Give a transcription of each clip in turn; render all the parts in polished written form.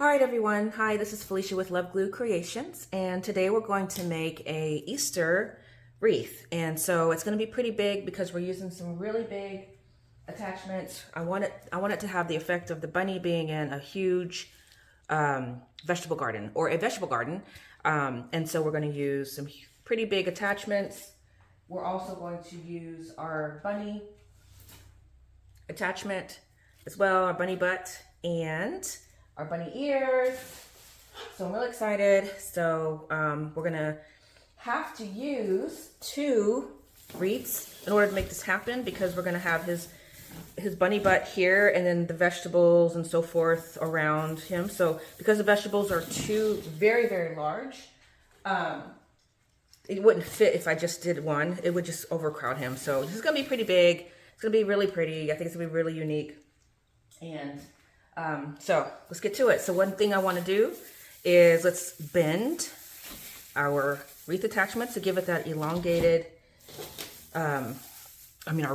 All right, everyone. Hi, this is Felicia with Love Glue Creations, and today we're going to make a Easter wreath. And so it's going to be pretty big because we're using some really big attachments. I want it to have the effect of the bunny being in a huge vegetable garden or a vegetable garden. And so we're going to use some pretty big attachments. We're also going to use our bunny attachment as well, our bunny butt, and our bunny ears. So I'm really excited. So we're gonna have to use 2 wreaths in order to make this happen, because we're gonna have his bunny butt here and then the vegetables and so forth around him. So because the vegetables are too very, very large, it wouldn't fit if I just did one. It would just overcrowd him. So this is gonna be pretty big. It's gonna be really pretty. I think it's gonna be really unique. And so let's get to it. So one thing I want to do is let's bend our wreath attachments to give it that elongated, our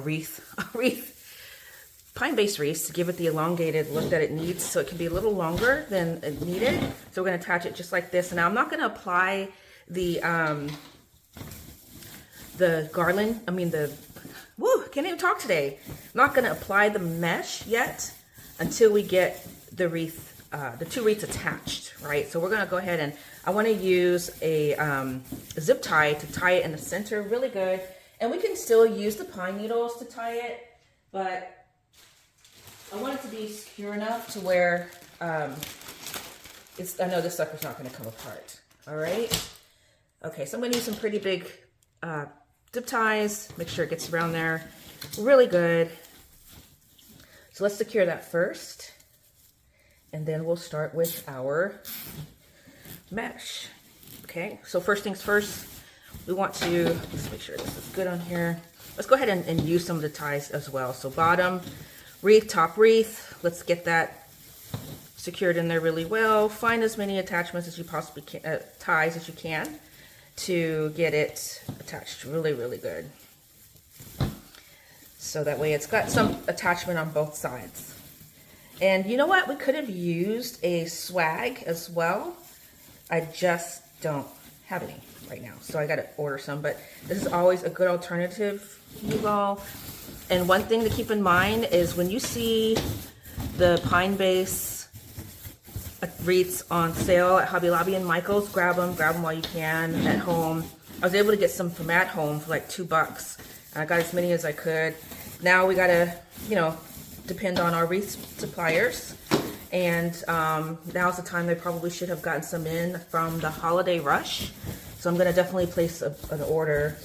wreath, pine-based wreaths, to give it the elongated look that it needs, so it can be a little longer than it needed. So we're going to attach it just like this. And now I'm not going to apply the garland. Can't even talk today. I'm not going to apply the mesh yet until we get the wreath, the 2 wreaths attached, right? So we're gonna go ahead and I wanna use a zip tie to tie it in the center really good. And we can still use the pine needles to tie it, but I want it to be secure enough to where I know this sucker's not gonna come apart, all right? Okay, so I'm gonna use some pretty big zip ties, make sure it gets around there really good. So let's secure that first, and then we'll start with our mesh. Okay, so first things first, we want to, let's make sure this is good on here. Let's go ahead and use some of the ties as well. So bottom wreath, top wreath, let's get that secured in there really well. Find as many attachments as you possibly can, ties as you can, to get it attached really, really good. So that way it's got some attachment on both sides. And you know what? We could have used a swag as well. I just don't have any right now, so I got to order some. But this is always a good alternative, you all. And one thing to keep in mind is when you see the pine base wreaths on sale at Hobby Lobby and Michael's, grab them while you can at home. I was able to get some from at home for like $2. I got as many as I could. Now we gotta, depend on our wreath suppliers. And now's the time. They probably should have gotten some in from the holiday rush. So I'm gonna definitely place an order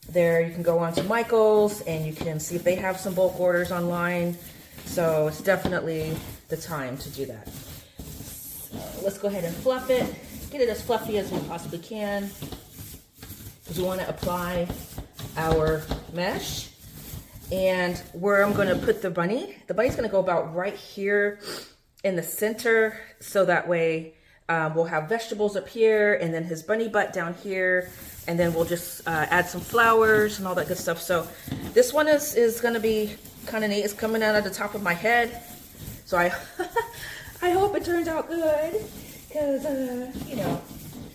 there. You can go on to Michael's and you can see if they have some bulk orders online. So it's definitely the time to do that. So let's go ahead and fluff it. Get it as fluffy as we possibly can, because we want to apply our mesh. And where I'm going to put the bunny's going to go about right here in the center, so that way we'll have vegetables up here and then his bunny butt down here, and then we'll just add some flowers and all that good stuff. So this one is going to be kind of neat. It's coming out of the top of my head, so I I hope it turns out good, because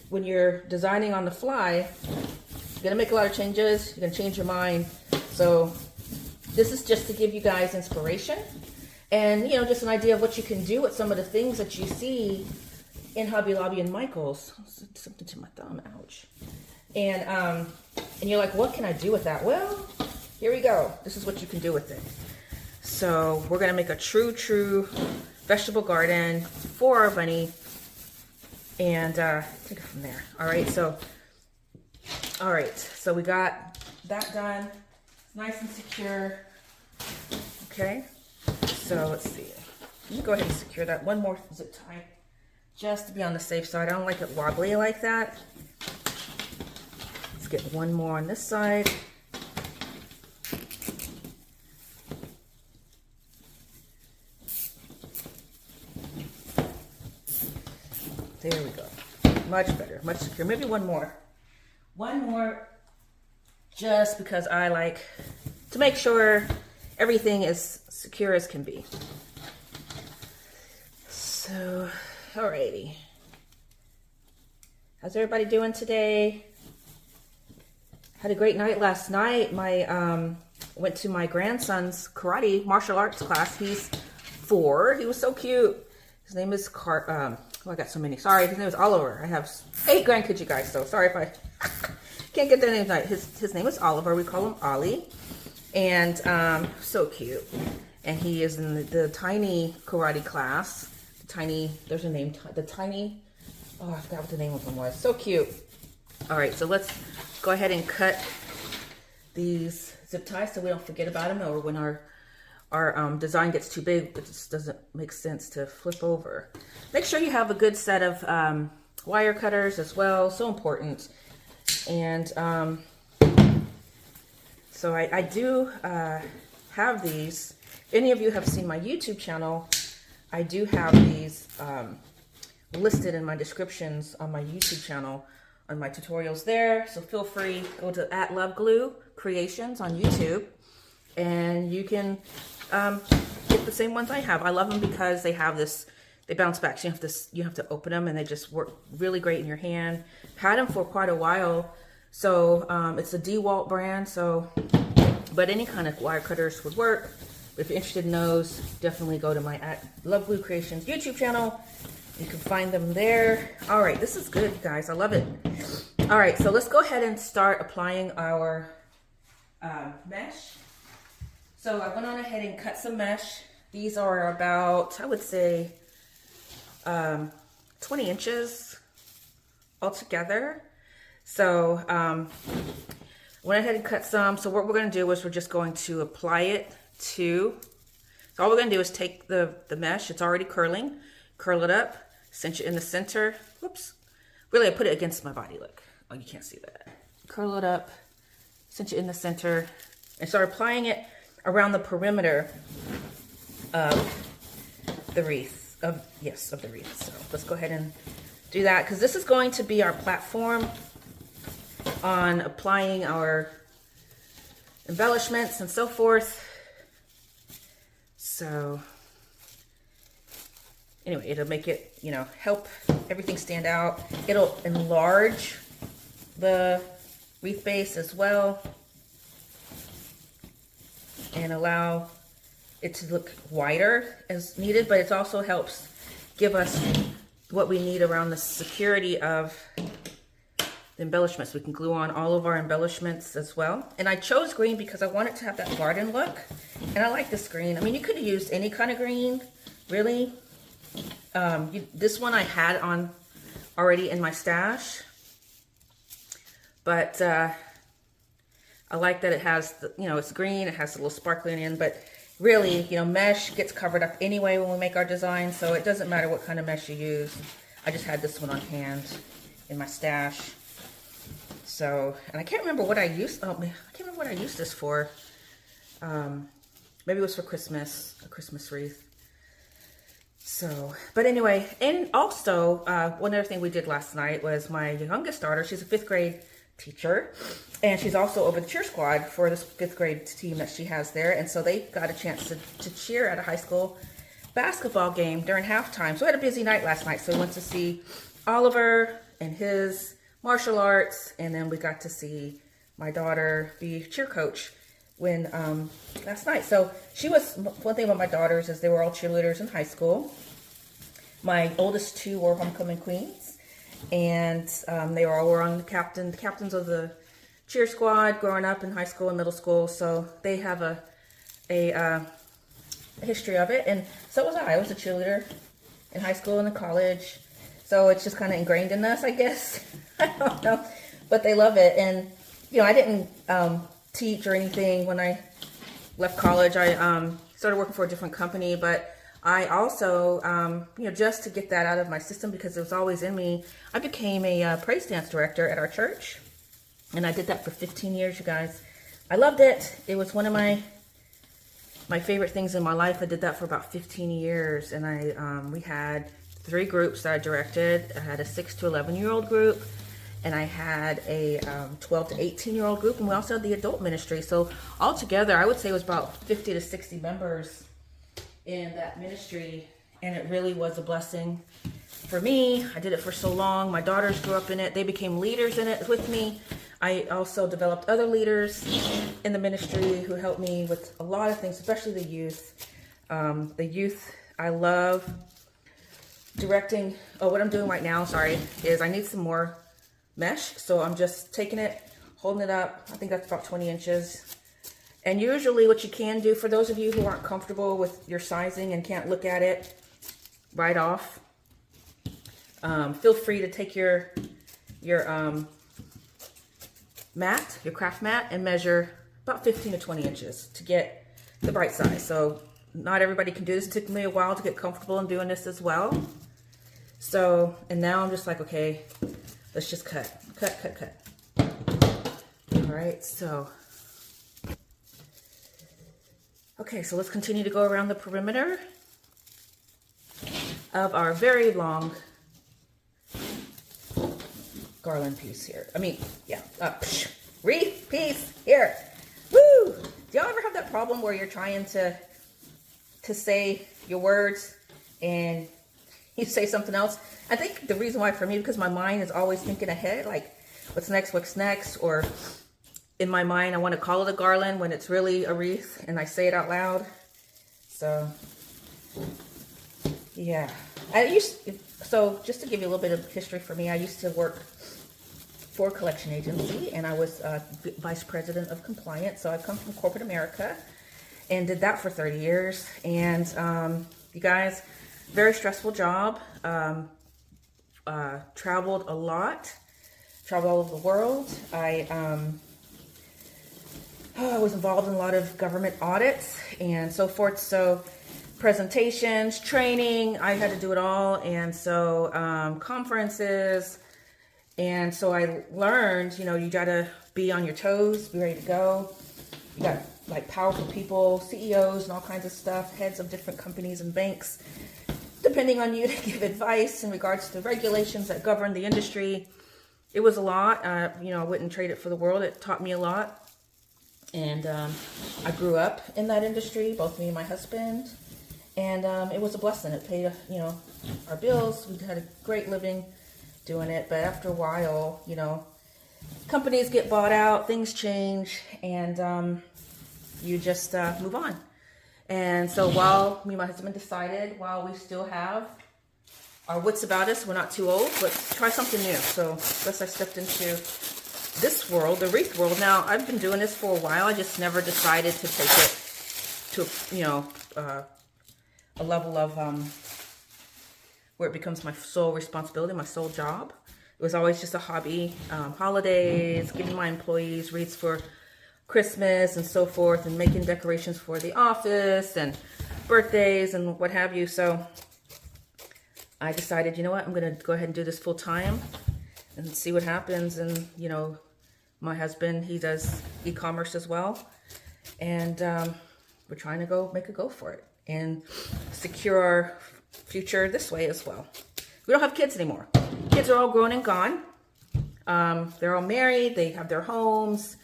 when you're designing on the fly, you're going to make a lot of changes. You're going to change your mind. So this is just to give you guys inspiration and, just an idea of what you can do with some of the things that you see in Hobby Lobby and Michael's. Something to my thumb, ouch. And you're like, what can I do with that? Well, here we go. This is what you can do with it. So we're gonna make a true vegetable garden for our bunny, and take it from there. All right, so we got that done. Nice and secure. Okay, so let's see. Let me go ahead and secure that. One more zip tie, just to be on the safe side. I don't like it wobbly like that. Let's get one more on this side. There we go. Much better, much secure. Maybe one more. One more, just because I like to make sure everything is secure as can be. So Alrighty. How's everybody doing today? Had a great night last night. Went to my grandson's karate martial arts class. He's 4. He was so cute. His name is I got so many. Sorry, his name is Oliver. I have 8 grandkids, you guys, so sorry if I can't get their names right. His name is Oliver. We call him Ollie. And so cute. And he is in the tiny karate class. There's a name, oh, I forgot what the name of them was. So cute. All right, so let's go ahead and cut these zip ties so we don't forget about them, or when our design gets too big, it just doesn't make sense to flip over. Make sure you have a good set of wire cutters as well, so important. And so I do have these. If any of you have seen my YouTube channel, I do have these listed in my descriptions on my YouTube channel, on my tutorials there. So feel free, go to @LoveGlueCreations on YouTube, and you can get the same ones I have. I love them because they have this, they bounce back. So you have to open them, and they just work really great in your hand. Had them for quite a while. So it's a DeWalt brand. So, but any kind of wire cutters would work. If you're interested in those, definitely go to my @LoveGlueCreations YouTube channel. You can find them there. All right, this is good, guys. I love it. All right, so let's go ahead and start applying our mesh. So I went on ahead and cut some mesh. These are about, I would say, 20 inches altogether. So went ahead and cut some. So what we're going to do is we're just going to apply it to, so all we're going to do is take the mesh. It's already curling. Curl it up, cinch it in the center. Whoops. Really, I put it against my body. Look. Oh, you can't see that. Curl it up, cinch it in the center, and start applying it around the perimeter of the wreath. Of the wreath. So let's go ahead and do that, because this is going to be our platform on applying our embellishments and so forth. So anyway, it'll make it, help everything stand out. It'll enlarge the wreath base as well and allow it to look wider as needed, but it also helps give us what we need around the security of the embellishments. We can glue on all of our embellishments as well. And I chose green because I wanted to have that garden look, and I like this green. I mean, you could have used any kind of green, really. This one I had on already in my stash, but I like that it has, it's green, it has a little sparkling in, but really, mesh gets covered up anyway when we make our design, so it doesn't matter what kind of mesh you use. I just had this one on hand in my stash. So, and I can't remember what I used, I can't remember what I used this for. Maybe it was for Christmas, a Christmas wreath. So, but anyway, and also, one other thing we did last night was my youngest daughter, she's a 5th grade teacher, and she's also over the cheer squad for this 5th grade team that she has there. And so they got a chance to cheer at a high school basketball game during halftime. So we had a busy night last night. So we went to see Oliver and his martial arts, and then we got to see my daughter be cheer coach when last night. So she was, one thing about my daughters is they were all cheerleaders in high school. My oldest 2 were homecoming queens, and they were all on the captains of the cheer squad growing up in high school and middle school. So they have a history of it, and so was I. I was a cheerleader in high school and in college. So it's just kind of ingrained in us, I guess. I don't know, but they love it. And I didn't teach or anything when I left college. I started working for a different company, but I also, just to get that out of my system because it was always in me, I became a praise dance director at our church, and I did that for 15 years, you guys. I loved it. It was one of my favorite things in my life. I did that for about 15 years, and we had 3 groups that I directed. I had a 6 to 11-year-old group, and I had a 12 to 18-year-old group, and we also had the adult ministry. So altogether, I would say it was about 50 to 60 members in that ministry, and it really was a blessing. for me. I did it for so long. My daughters grew up in it. They became leaders in it with me. I also developed other leaders in the ministry who helped me with a lot of things, especially the youth. I love directing. Oh, what I'm doing right now, sorry, is I need some more mesh. So I'm just taking it, holding it up. I think that's about 20 inches. And usually what you can do, for those of you who aren't comfortable with your sizing and can't look at it right off, feel free to take your mat, your craft mat, and measure about 15 to 20 inches to get the right size. So not everybody can do this. It took me a while to get comfortable in doing this as well. So, and now I'm just like, okay, let's just cut. All right, so. Okay, so let's continue to go around the perimeter of our very long garland piece here. Wreath piece here. Woo! Do y'all ever have that problem where you're trying to say your words and you say something else? I think the reason why for me, because my mind is always thinking ahead, like what's next, or in my mind I want to call it a garland when it's really a wreath and I say it out loud. So yeah, so just to give you a little bit of history for me, I used to work for a collection agency, and I was vice president of compliance. So I come from corporate America and did that for 30 years. And you guys, very stressful job. Traveled a lot, traveled all over the world. I was involved in a lot of government audits and so forth. So presentations, training, I had to do it all. And so conferences. And so I learned, you gotta be on your toes, be ready to go. You got like powerful people, CEOs and all kinds of stuff, heads of different companies and banks, depending on you, to give advice in regards to regulations that govern the industry. It was a lot. I wouldn't trade it for the world. It taught me a lot. And I grew up in that industry, both me and my husband. And it was a blessing. It paid, our bills. We had a great living doing it. But after a while, companies get bought out, things change, and you just move on. And so while me and my husband decided, while we still have our wits about us, we're not too old, let's try something new. So thus I stepped into this world, the wreath world. Now, I've been doing this for a while. I just never decided to take it to, a level of where it becomes my sole responsibility, my sole job. It was always just a hobby. Holidays, giving my employees wreaths for Christmas and so forth, and making decorations for the office and birthdays and what have you. So I decided, I'm going to go ahead and do this full time and see what happens. And, my husband, he does e-commerce as well. And we're trying to make a go for it and secure our future this way as well. We don't have kids anymore. Kids are all grown and gone. They're all married. They have their homes.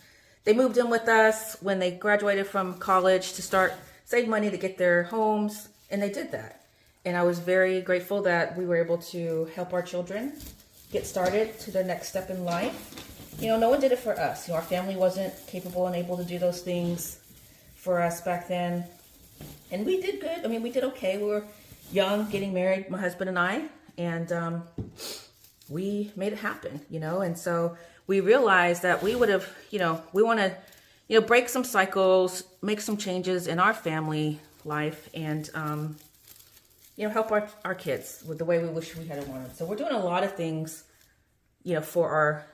They moved in with us when they graduated from college to save money to get their homes, and they did that. And I was very grateful that we were able to help our children get started to their next step in life. No one did it for us. Our family wasn't capable and able to do those things for us back then. And we did good. We did okay. We were young, getting married, my husband and I, and we made it happen, and so we realized that we would have, we want to, break some cycles, make some changes in our family life, and, help our kids with the way we wish we had wanted. So we're doing a lot of things, for our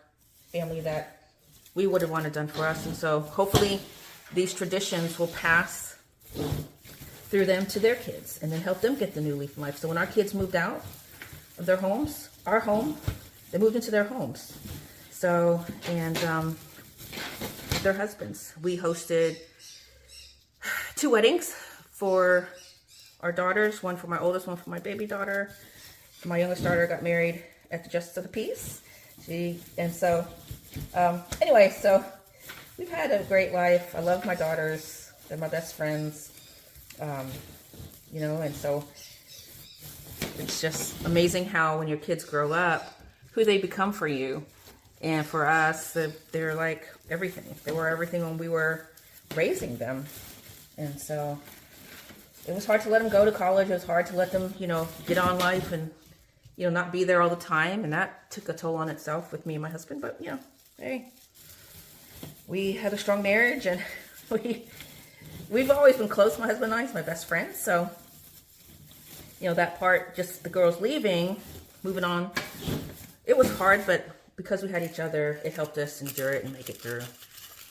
family that we would have wanted done for us. And so hopefully these traditions will pass through them to their kids and then help them get the new leaf in life. So when our kids moved out of their homes, our home, they moved into their homes. So, and their husbands. We hosted 2 weddings for our daughters, one for my oldest, one for my baby daughter. My youngest daughter got married at the Justice of the Peace. Anyway, so we've had a great life. I love my daughters. They're my best friends. And so It's just amazing how when your kids grow up, who they become for you. And for us, they're like everything. They were everything when we were raising them. And so it was hard to let them go to college. It was hard to let them, you know, get on life and, you know, not be there all the time. And that took a toll on itself with me and my husband. But, you know, hey, we had a strong marriage, and we've always been close. My husband and I, he's my best friend. So, you know, that part, just the girls leaving, moving on, it was hard, but because we had each other, it helped us endure it and make it through.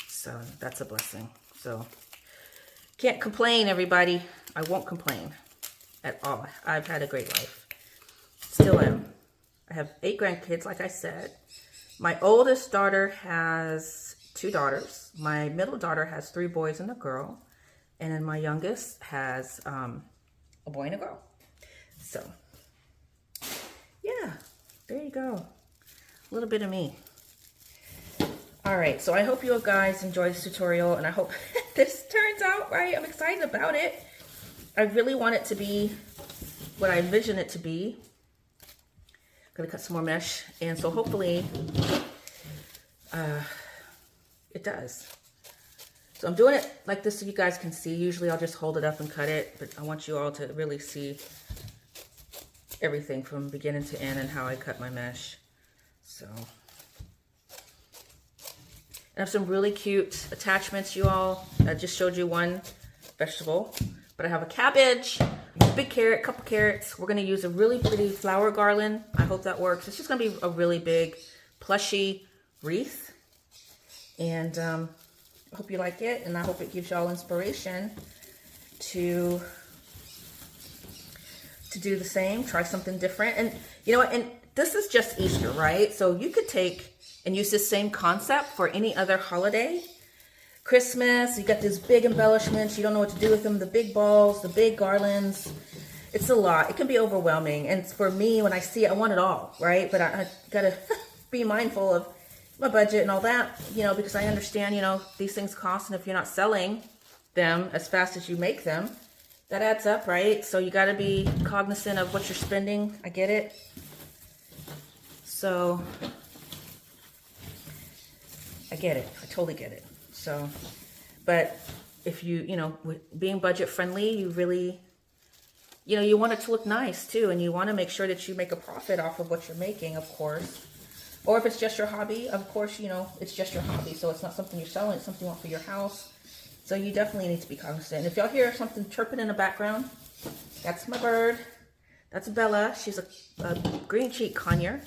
So that's a blessing. So can't complain, everybody. I won't complain at all. I've had a great life. Still am. I have 8 grandkids, like I said. My oldest daughter has 2 daughters. My middle daughter has 3 boys and a girl. And then my youngest has a boy and a girl. So, yeah, there you go. A little bit of me. All right, so I hope you guys enjoy this tutorial, and I hope this turns out right. I'm excited about it. I really want it to be what I envision it to be. I'm gonna cut some more mesh, and so hopefully it does. So I'm doing it like this so you guys can see. Usually I'll just hold it up and cut it, but I want you all to really see everything from beginning to end and how I cut my mesh. So, I have some really cute attachments, you all. I just showed you one vegetable, but I have a cabbage, a big carrot, couple carrots. We're going to use a really pretty flower garland. I hope that works. It's just going to be a really big plushy wreath. And I hope you like it, and I hope it gives y'all inspiration to do the same, try something different. And you know what, and this is just Easter, right? So you could take and use this same concept for any other holiday. Christmas, you got these big embellishments, you don't know what to do with them, the big balls, the big garlands. It's a lot. It can be overwhelming. And for me, when I see it, I want it all, right? But I gotta be mindful of my budget and all that, you know, because I understand, you know, these things cost, and if you're not selling them as fast as you make them, that adds up, right? So you got to be cognizant of what you're spending. I get it. So I get it. I totally get it. So, but if you know, with being budget friendly, you really, you know, you want it to look nice too, and you want to make sure that you make a profit off of what you're making, of course. Or if it's just your hobby, of course, you know, it's just your hobby. So it's not something you're selling, it's something you want for your house. So you definitely need to be cognizant. And if y'all hear something chirping in the background, that's my bird. That's Bella. She's a green cheek conure.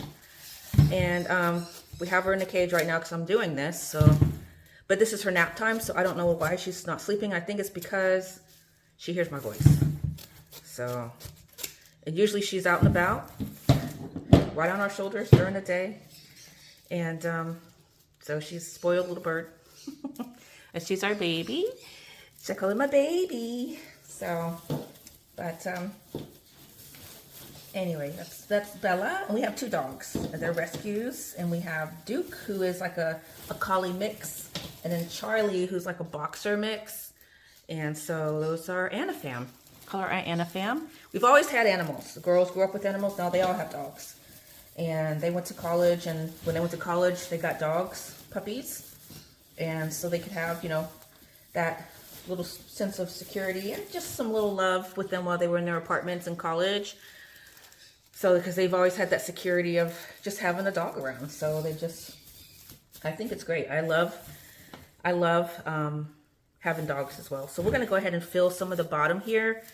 And we have her in the cage right now because I'm doing this. So, but this is her nap time, so I don't know why she's not sleeping. I think it's because she hears my voice. So, and usually she's out and about, right on our shoulders during the day. And so she's a spoiled little bird. And she's our baby. So I call her my baby. So, but anyway, that's Bella. And we have 2 dogs. They're rescues. And we have Duke, who is like a collie mix. And then Charlie, who's like a boxer mix. And so those are Anafam. Call her Anafam. We've always had animals. The girls grew up with animals. Now they all have dogs. And they went to college. And when they went to college, they got dogs, puppies. And so they could have, you know, that little sense of security and just some little love with them while they were in their apartments in college. So, because they've always had that security of just having a dog around. So they just, I think it's great. I love having dogs as well. So we're going to go ahead and fill some of the bottom here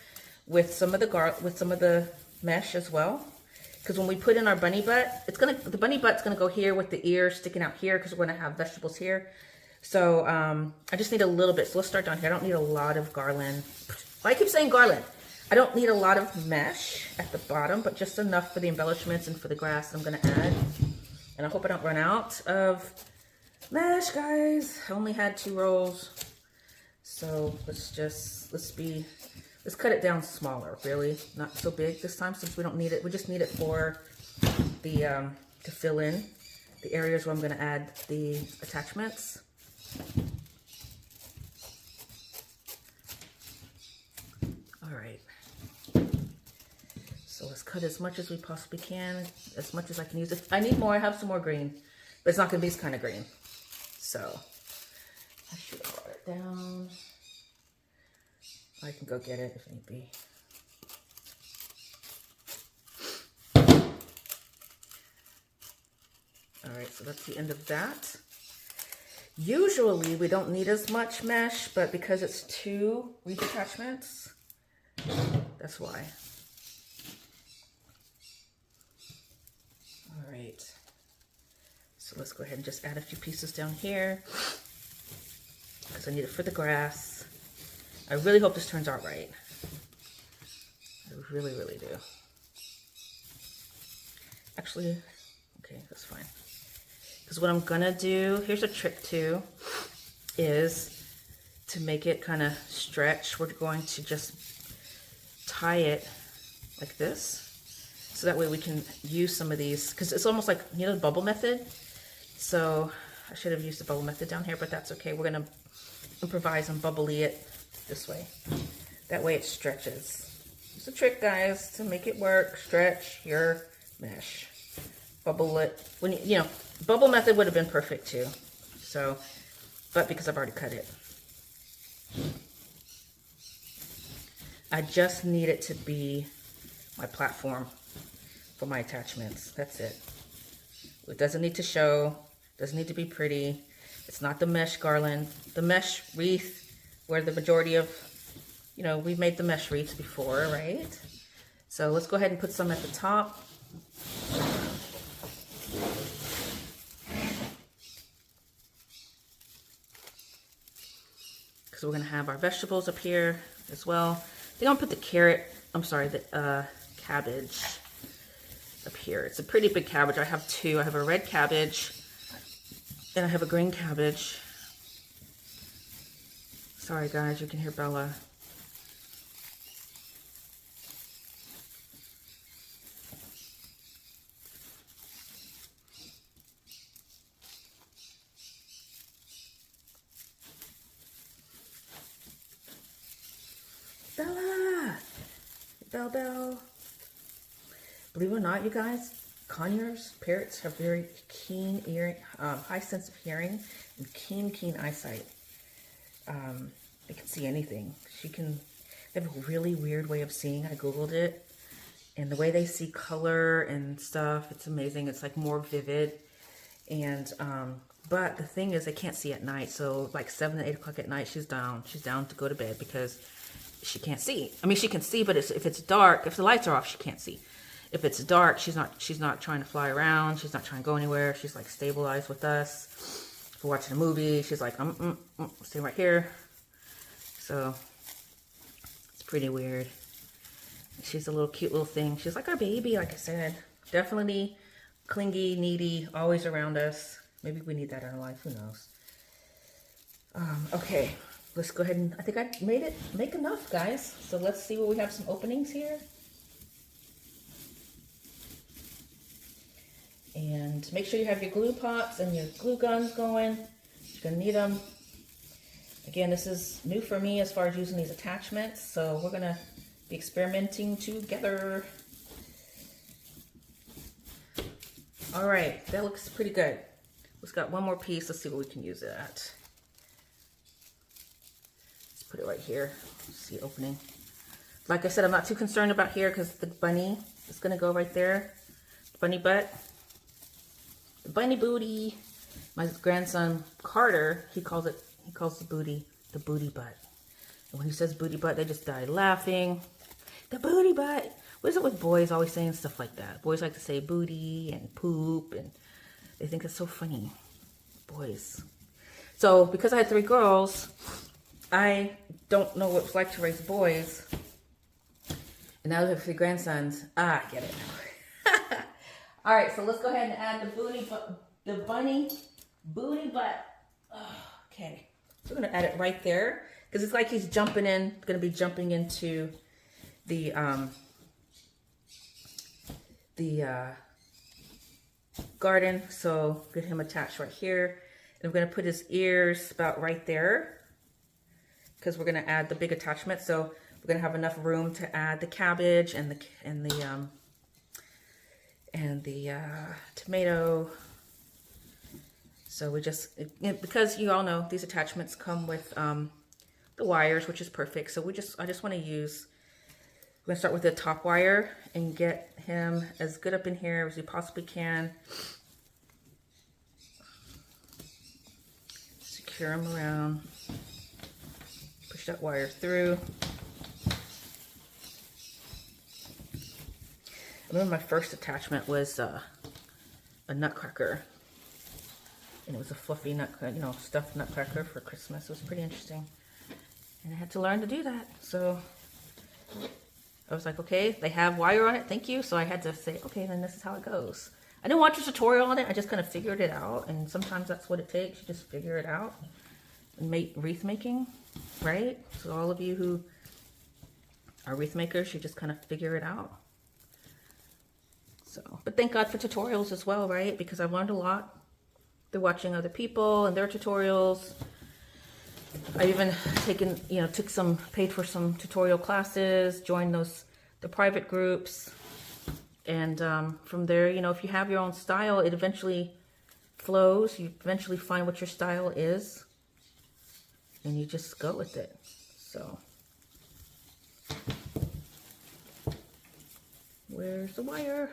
with some of the mesh as well. Because when we put in our bunny butt, the bunny butt's gonna go here with the ears sticking out here because we're gonna have vegetables here. So I just need a little bit. So let's start down here. I don't need a lot of garland. Why I keep saying garland? I don't need a lot of mesh at the bottom, but just enough for the embellishments and for the grass I'm gonna add. And I hope I don't run out of mesh, guys. I only had 2 rolls. So let's cut it down smaller, really. Not so big this time since we don't need it. We just need it for the, to fill in the areas where I'm gonna add the attachments. All right. So let's cut as much as we possibly can, as much as I can use. If I need more, I have some more green, but it's not gonna be this kind of green. So I should have brought it down. I can go get it if need be. All right, so that's the end of that. Usually we don't need as much mesh, but because it's 2 wreath attachments, that's why. All right, so let's go ahead and just add a few pieces down here because I need it for the grass. I really hope this turns out right. I really, really do. Actually, okay, that's fine. Because what I'm gonna do, here's a trick too, is to make it kind of stretch. We're going to just tie it like this. So that way we can use some of these, because it's almost like, you know, the bubble method. So I should have used the bubble method down here, but that's okay. We're gonna improvise and bubbly it this way. That way it stretches. It's a trick, guys, to make it work. Stretch your mesh. Bubble it. When you know, bubble method would have been perfect too. So, but because I've already cut it. I just need it to be my platform for my attachments. That's it. It doesn't need to show, doesn't need to be pretty. It's not the mesh garland, the mesh wreath, where the majority of, you know, we've made the mesh wreaths before, right? So let's go ahead and put some at the top. Because we're gonna have our vegetables up here as well. I think I'll put the cabbage up here. It's a pretty big cabbage. I have 2. I have a red cabbage and I have a green cabbage. Sorry guys, you can hear Bella. Bella! Bell, bell. Believe it or not, you guys, conures, parrots have very keen ear, high sense of hearing and keen eyesight. They can see anything. They have a really weird way of seeing. I Googled it. And the way they see color and stuff, it's amazing. It's like more vivid. And, but the thing is, they can't see at night. So like 7 to 8 o'clock at night, she's down. She's down to go to bed because she can't see. I mean, she can see, but if it's dark, if the lights are off, she can't see. If it's dark, she's not trying to fly around. She's not trying to go anywhere. She's like stabilized with us. If we're watching a movie, she's like, stay right here. So it's pretty weird. She's a little cute little thing. She's like our baby, like I said. Definitely clingy, needy, always around us. Maybe we need that in our life, who knows. Okay, let's go ahead and, I think I make enough, guys. So let's see where we have some openings here. And make sure you have your glue pots and your glue guns going. You're gonna need them. Again, this is new for me as far as using these attachments, so we're gonna be experimenting together. All right, that looks pretty good. Let's got one more piece. Let's see what we can use it at. Let's put it right here. See opening. Like I said, I'm not too concerned about here because the bunny is gonna go right there. Bunny butt. The bunny booty. My grandson Carter, he calls the booty butt. And when he says booty butt, they just die laughing. The booty butt. What is it with boys always saying stuff like that? Boys like to say booty and poop, and they think it's so funny. Boys. So because I had 3 girls, I don't know what it's like to raise boys. And now I have 3 grandsons. I get it. All right, so let's go ahead and add the bunny booty butt. Okay, so we're gonna add it right there because it's like he's jumping in, gonna be jumping into the garden. So get him attached right here. And we're gonna put his ears about right there because we're gonna add the big attachment. So we're gonna have enough room to add the cabbage and the and the tomato. So we just, because you all know these attachments come with the wires, which is perfect. So I just want to use, we're going to start with the top wire and get him as good up in here as we possibly can. Secure him around. Push that wire through. I remember my first attachment was a nutcracker. And it was a fluffy stuffed nutcracker for Christmas. It was pretty interesting. And I had to learn to do that. So I was like, okay, they have wire on it, thank you. So I had to say, okay, then this is how it goes. I didn't watch a tutorial on it, I just kind of figured it out. And sometimes that's what it takes, you just figure it out. And make wreath making, right? So all of you who are wreath makers, you just kind of figure it out. So, but thank God for tutorials as well, right? Because I've learned a lot through watching other people and their tutorials. I even paid for some tutorial classes, joined the private groups. And from there, if you have your own style, it eventually flows. You eventually find what your style is. And you just go with it. So, where's the wire?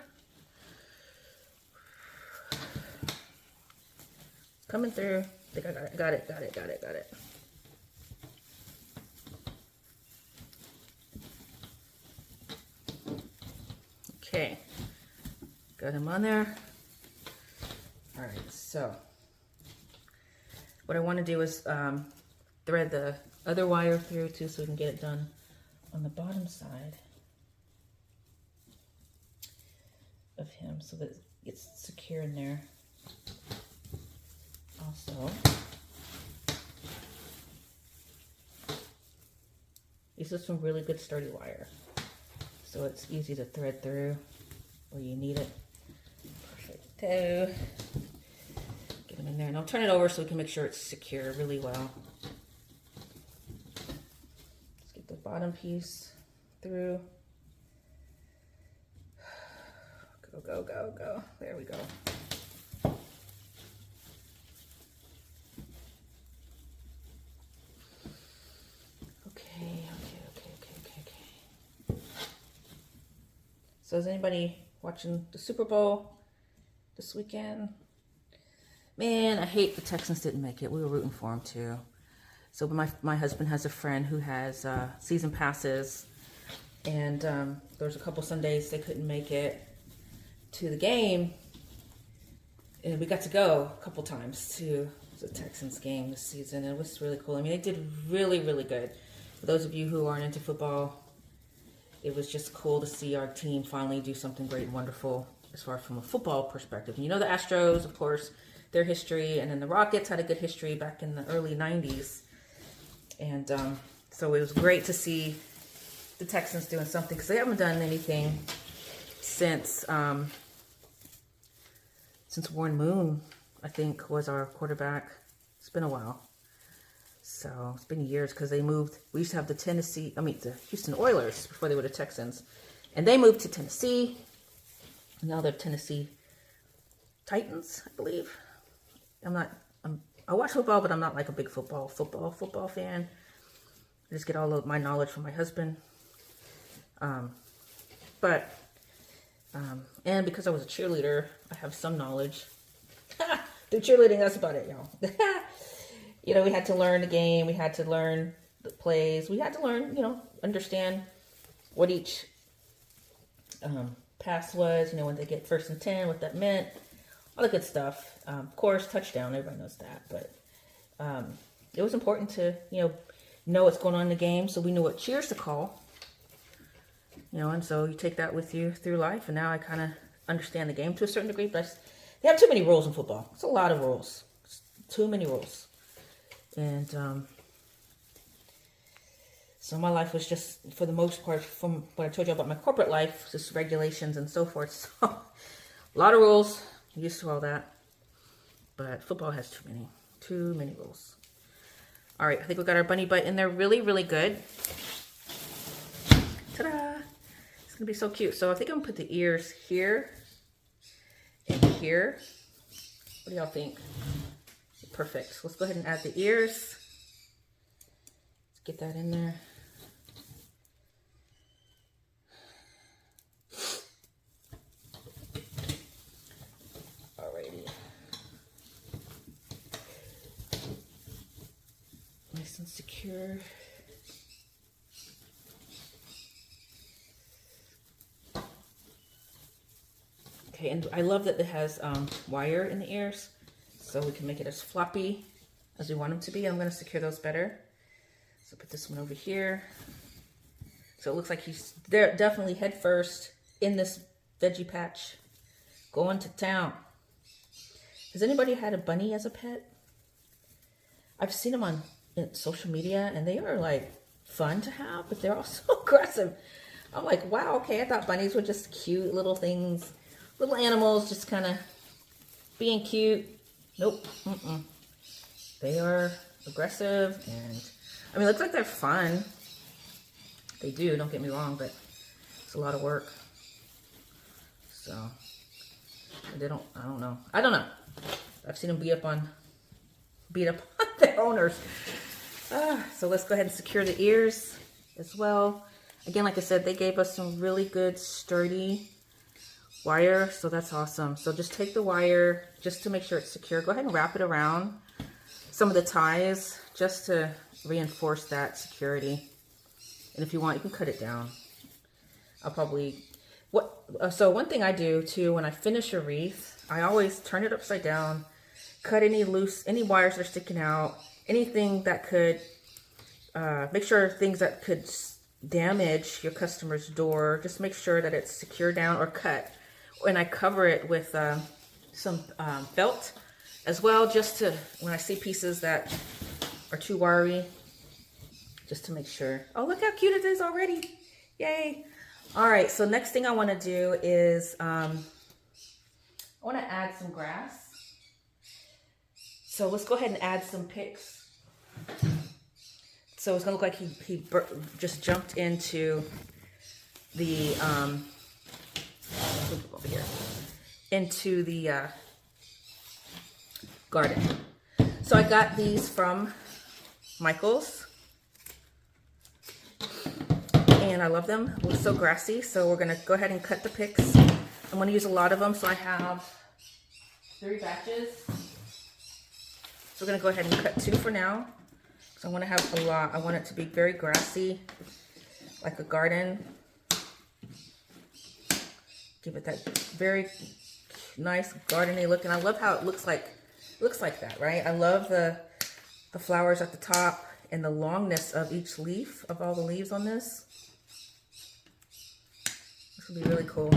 It's coming through. I think I got it. Okay, got him on there. All right, so what I want to do is thread the other wire through too, so we can get it done on the bottom side of him, so that it's secure in there. Also, this is some really good sturdy wire, so it's easy to thread through where you need it. Perfecto. Get them in there, and I'll turn it over so we can make sure it's secure really well. Let's get the bottom piece through. Go, go, go, go. There we go. So is anybody watching the Super Bowl this weekend? Man, I hate the Texans didn't make it. We were rooting for them too. So my husband has a friend who has season passes, and there was a couple Sundays they couldn't make it to the game, and we got to go a couple times to the Texans game this season. It was really cool. I mean, they did really, really good. For those of you who aren't into football, it was just cool to see our team finally do something great and wonderful as far as from a football perspective. And the Astros, of course, their history, and then the Rockets had a good history back in the early 90s. And so it was great to see the Texans doing something, because they haven't done anything since Warren Moon, I think, was our quarterback. It's been a while. So it's been years, because they moved. We used to have the Houston Oilers before they were the Texans, and they moved to Tennessee. Now they're Tennessee Titans, I believe. I watch football, but I'm not like a big football fan. I just get all of my knowledge from my husband. And because I was a cheerleader, I have some knowledge. Through cheerleading, that's about it, y'all. We had to learn the game. We had to learn the plays. We had to learn, understand what each pass was, when they get 1st and 10, what that meant, all the good stuff. Of course, touchdown, everybody knows that. But it was important to, know what's going on in the game, so we knew what cheers to call. And so you take that with you through life. And now I kind of understand the game to a certain degree. But they have too many rules in football. It's a lot of rules. It's too many rules. And so my life was just, for the most part, from what I told you about my corporate life, just regulations and so forth. So a lot of rules. I'm used to all that. But football has too many rules. All right, I think we got our bunny butt in there really, really good. Ta-da! It's going to be so cute. So I think I'm going to put the ears here. here. What do y'all think? Perfect. So let's go ahead and add the ears. Let's get that in there. Alrighty. Nice and secure. Okay, and I love that it has wire in the ears, so we can make it as floppy as we want them to be. I'm going to secure those better. So put this one over here. So it looks like he's there, definitely head first in this veggie patch, going to town. Has anybody had a bunny as a pet? I've seen them on social media, and they are like fun to have, but they're also aggressive. I'm like, wow, okay, I thought bunnies were just cute little things. Little animals just kind of being cute. Nope. They are aggressive, and I mean, it looks like they're fun. They do, don't get me wrong, but it's a lot of work. So they don't, I don't know. I've seen them beat up on their owners. So let's go ahead and secure the ears as well. Again, like I said, they gave us some really good sturdy wire, so that's awesome. So just take the wire just to make sure it's secure. Go ahead and wrap it around some of the ties just to reinforce that security. And if you want, you can cut it down. I'll probably, so one thing I do too, when I finish a wreath, I always turn it upside down, cut any wires that are sticking out, anything that could, make sure things that could damage your customer's door, just make sure that it's secure down or cut. And I cover it with some felt as well, just to, when I see pieces that are too wiry, just to make sure. Oh, look how cute it is already. Yay. All right, so next thing I want to do is I want to add some grass. So let's go ahead and add some picks. So it's going to look like he just jumped into the over here, into the garden. So I got these from Michael's, and I love them. They're so grassy. So we're going to go ahead and cut the picks. I'm going to use a lot of them, so I have 3 batches. So we're going to go ahead and cut 2 for now. So I want to have a lot. I want it to be very grassy, like a garden. Give it that very nice gardeny look, and I love how it looks like that, right? I love the flowers at the top and the longness of each leaf, of all the leaves on this. This will be really cool.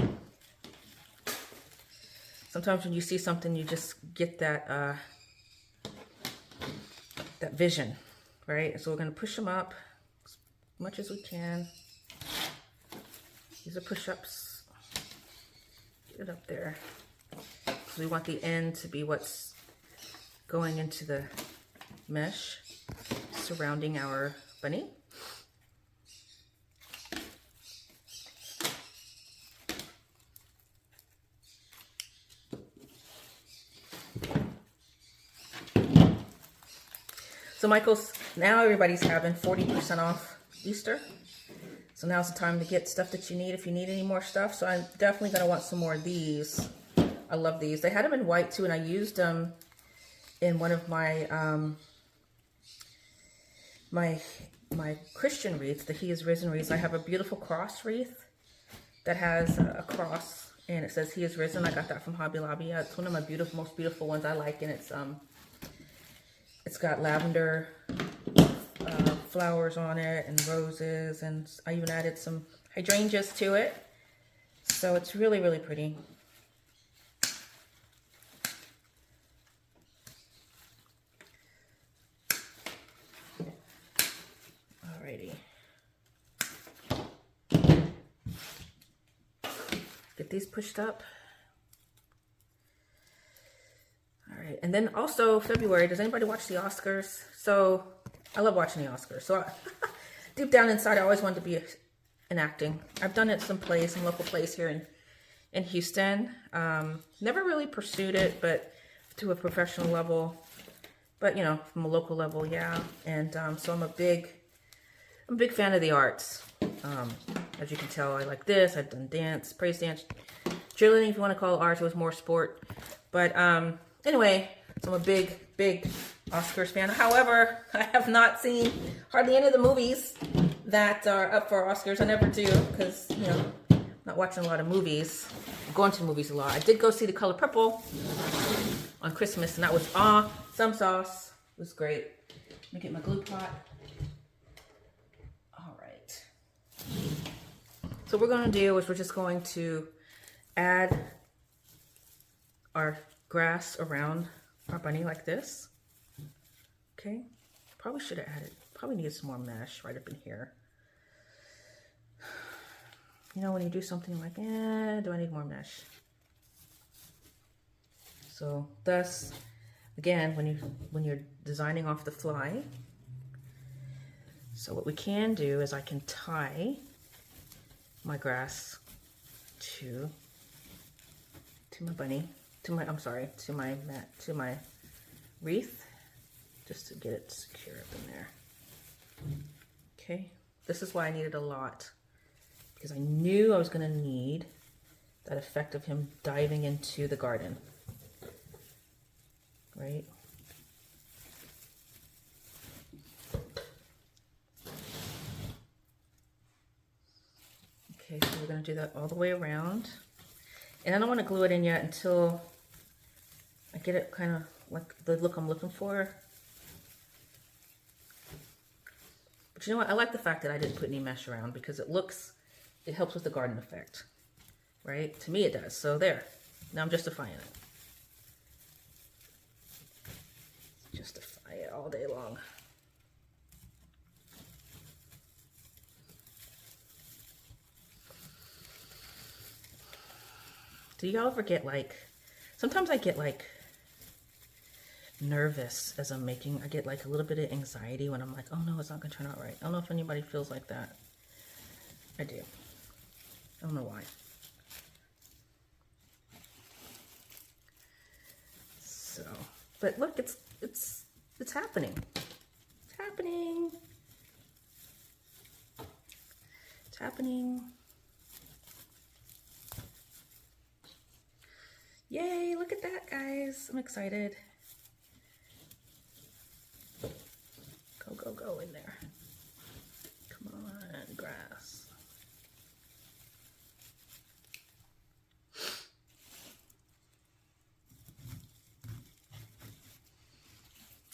Sometimes when you see something, you just get that that vision, right? So we're going to push them up as much as we can. These are push-ups. Get it up there. So we want the end to be what's going into the mesh surrounding our bunny. So Michael's, now everybody's having 40% off Easter. So now's the time to get stuff that you need if you need any more stuff. So I'm definitely going to want some more of these. I love these. They had them in white too, and I used them in one of my my Christian wreaths, the He is Risen wreaths. I have a beautiful cross wreath that has a cross, and it says He is Risen. I got that from Hobby Lobby. It's one of my most beautiful ones I like, and it's got lavender flowers on it and roses, and I even added some hydrangeas to it. So it's really, really pretty. Alrighty. Get these pushed up. Alright, and then also February, does anybody watch the Oscars? So I love watching the Oscars. So deep down inside, I always wanted to be in acting. I've done it some local place here in Houston. Never really pursued it, but to a professional level. But, you know, from a local level, yeah. And so I'm a big fan of the arts. As you can tell, I like this. I've done dance, praise dance, cheerleading, if you want to call it arts. It was more sport. But anyway, so I'm a big Oscars fan. However, I have not seen hardly any of the movies that are up for Oscars. I never do because, you know, I'm not watching a lot of movies. I'm going to movies a lot. I did go see The Color Purple on Christmas, and that was awesome sauce. It was great. Let me get my glue pot. All right. So what we're going to do is we're just going to add our grass around our bunny like this. Okay. Probably should have added, probably needed some more mesh right up in here. You know, when you do something like, do I need more mesh? So thus, again, when you're designing off the fly, so what we can do is I can tie my grass to my bunny, to my wreath, just to get it secure up in there. Okay, this is why I needed a lot, because I knew I was going to need that effect of him diving into the garden, right? Okay, so we're going to do that all the way around. And I don't want to glue it in yet until I get it kind of like the look I'm looking for. But you know what? I like the fact that I didn't put any mesh around because it helps with the garden effect, right? To me it does. So there. Now I'm justifying it. Justify it all day long. Do y'all ever get like, sometimes I get like nervous as I'm making, I get like a little bit of anxiety when I'm like, oh no, it's not gonna turn out right. I don't know if anybody feels like that. I do. I don't know why. So, but look, it's happening. It's happening. It's happening. Yay, look at that, guys. I'm excited. Go, go, go in there. Come on, grass.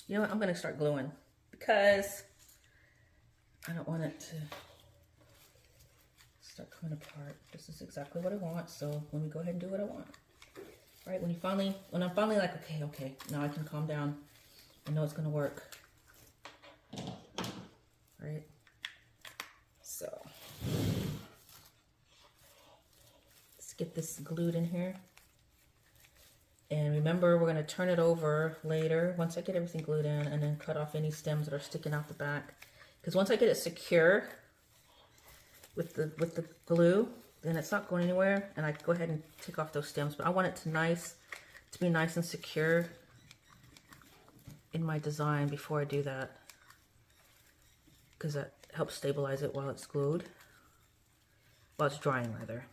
You know what? I'm going to start gluing because I don't want it to start coming apart. This is exactly what I want, so let me go ahead and do what I want. Right, when I'm finally like, okay, now I can calm down. I know it's gonna work. Right? So let's get this glued in here. And remember, we're gonna turn it over later once I get everything glued in, and then cut off any stems that are sticking out the back. Because once I get it secure with the glue, then it's not going anywhere, and I can go ahead and take off those stems. But I want it to be nice and secure in my design before I do that, because that helps stabilize it while it's glued, while it's drying rather.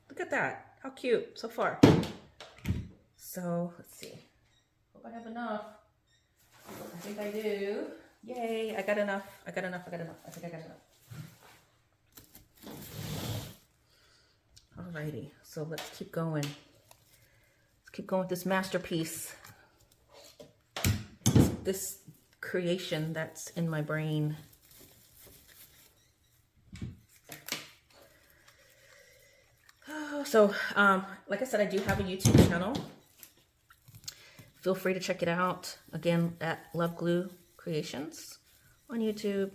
Look at that, how cute so far. So let's see, hope I have enough. I think I do. Yay, I got enough. I think I got enough. Alrighty, so let's keep going. Let's keep going with this masterpiece. This creation that's in my brain. So, like I said, I do have a YouTube channel. Feel free to check it out. Again, at Love Glue Creations on YouTube.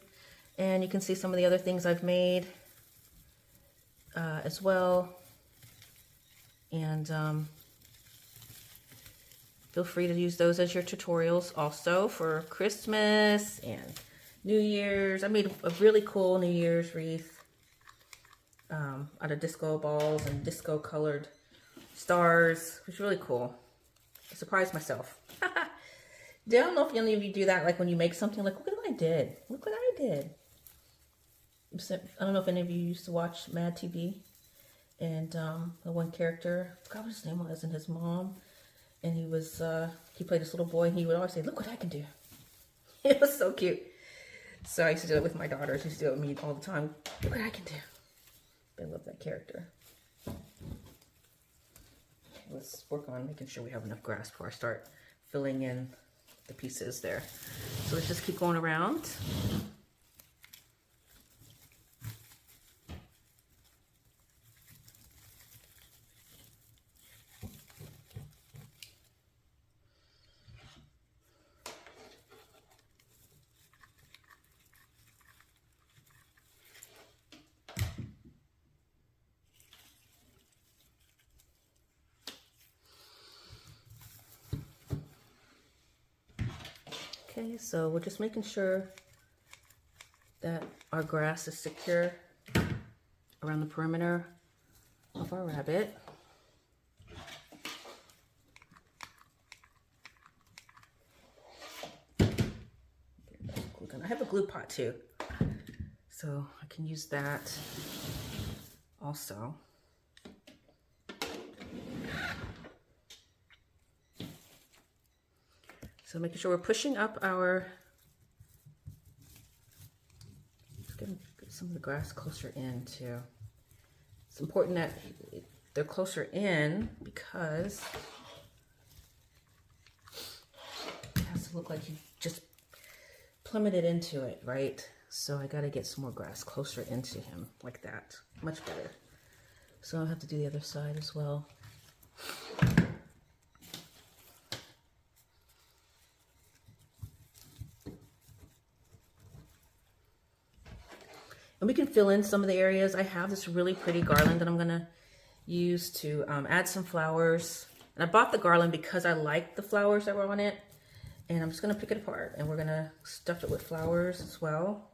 And you can see some of the other things I've made as well. And feel free to use those as your tutorials also for Christmas and New Year's. I made a really cool New Year's wreath out of disco balls and disco colored stars. It was really cool. I surprised myself. I don't know if any of you do that, like when you make something, like, look at what I did. Look what I did. I don't know if any of you used to watch Mad TV. And the one character, I forgot what his name was, and his mom. And he was, he played this little boy, and he would always say, look what I can do. It was so cute. So I used to do it with my daughters. I used to do it with me all the time. Look what I can do. I love that character. Okay, let's work on making sure we have enough grass before I start filling in the pieces there. So let's just keep going around. Okay, so we're just making sure that our grass is secure around the perimeter of our rabbit. I have a glue pot too, so I can use that also. So making sure we're pushing up our, get some of the grass closer in too. It's important that they're closer in because it has to look like you just plummeted into it, right? So I got to get some more grass closer into him like that. Much better. So I'll have to do the other side as well. And we can fill in some of the areas. I have this really pretty garland that I'm gonna use to add some flowers. And I bought the garland because I like the flowers that were on it. And I'm just gonna pick it apart and we're gonna stuff it with flowers as well.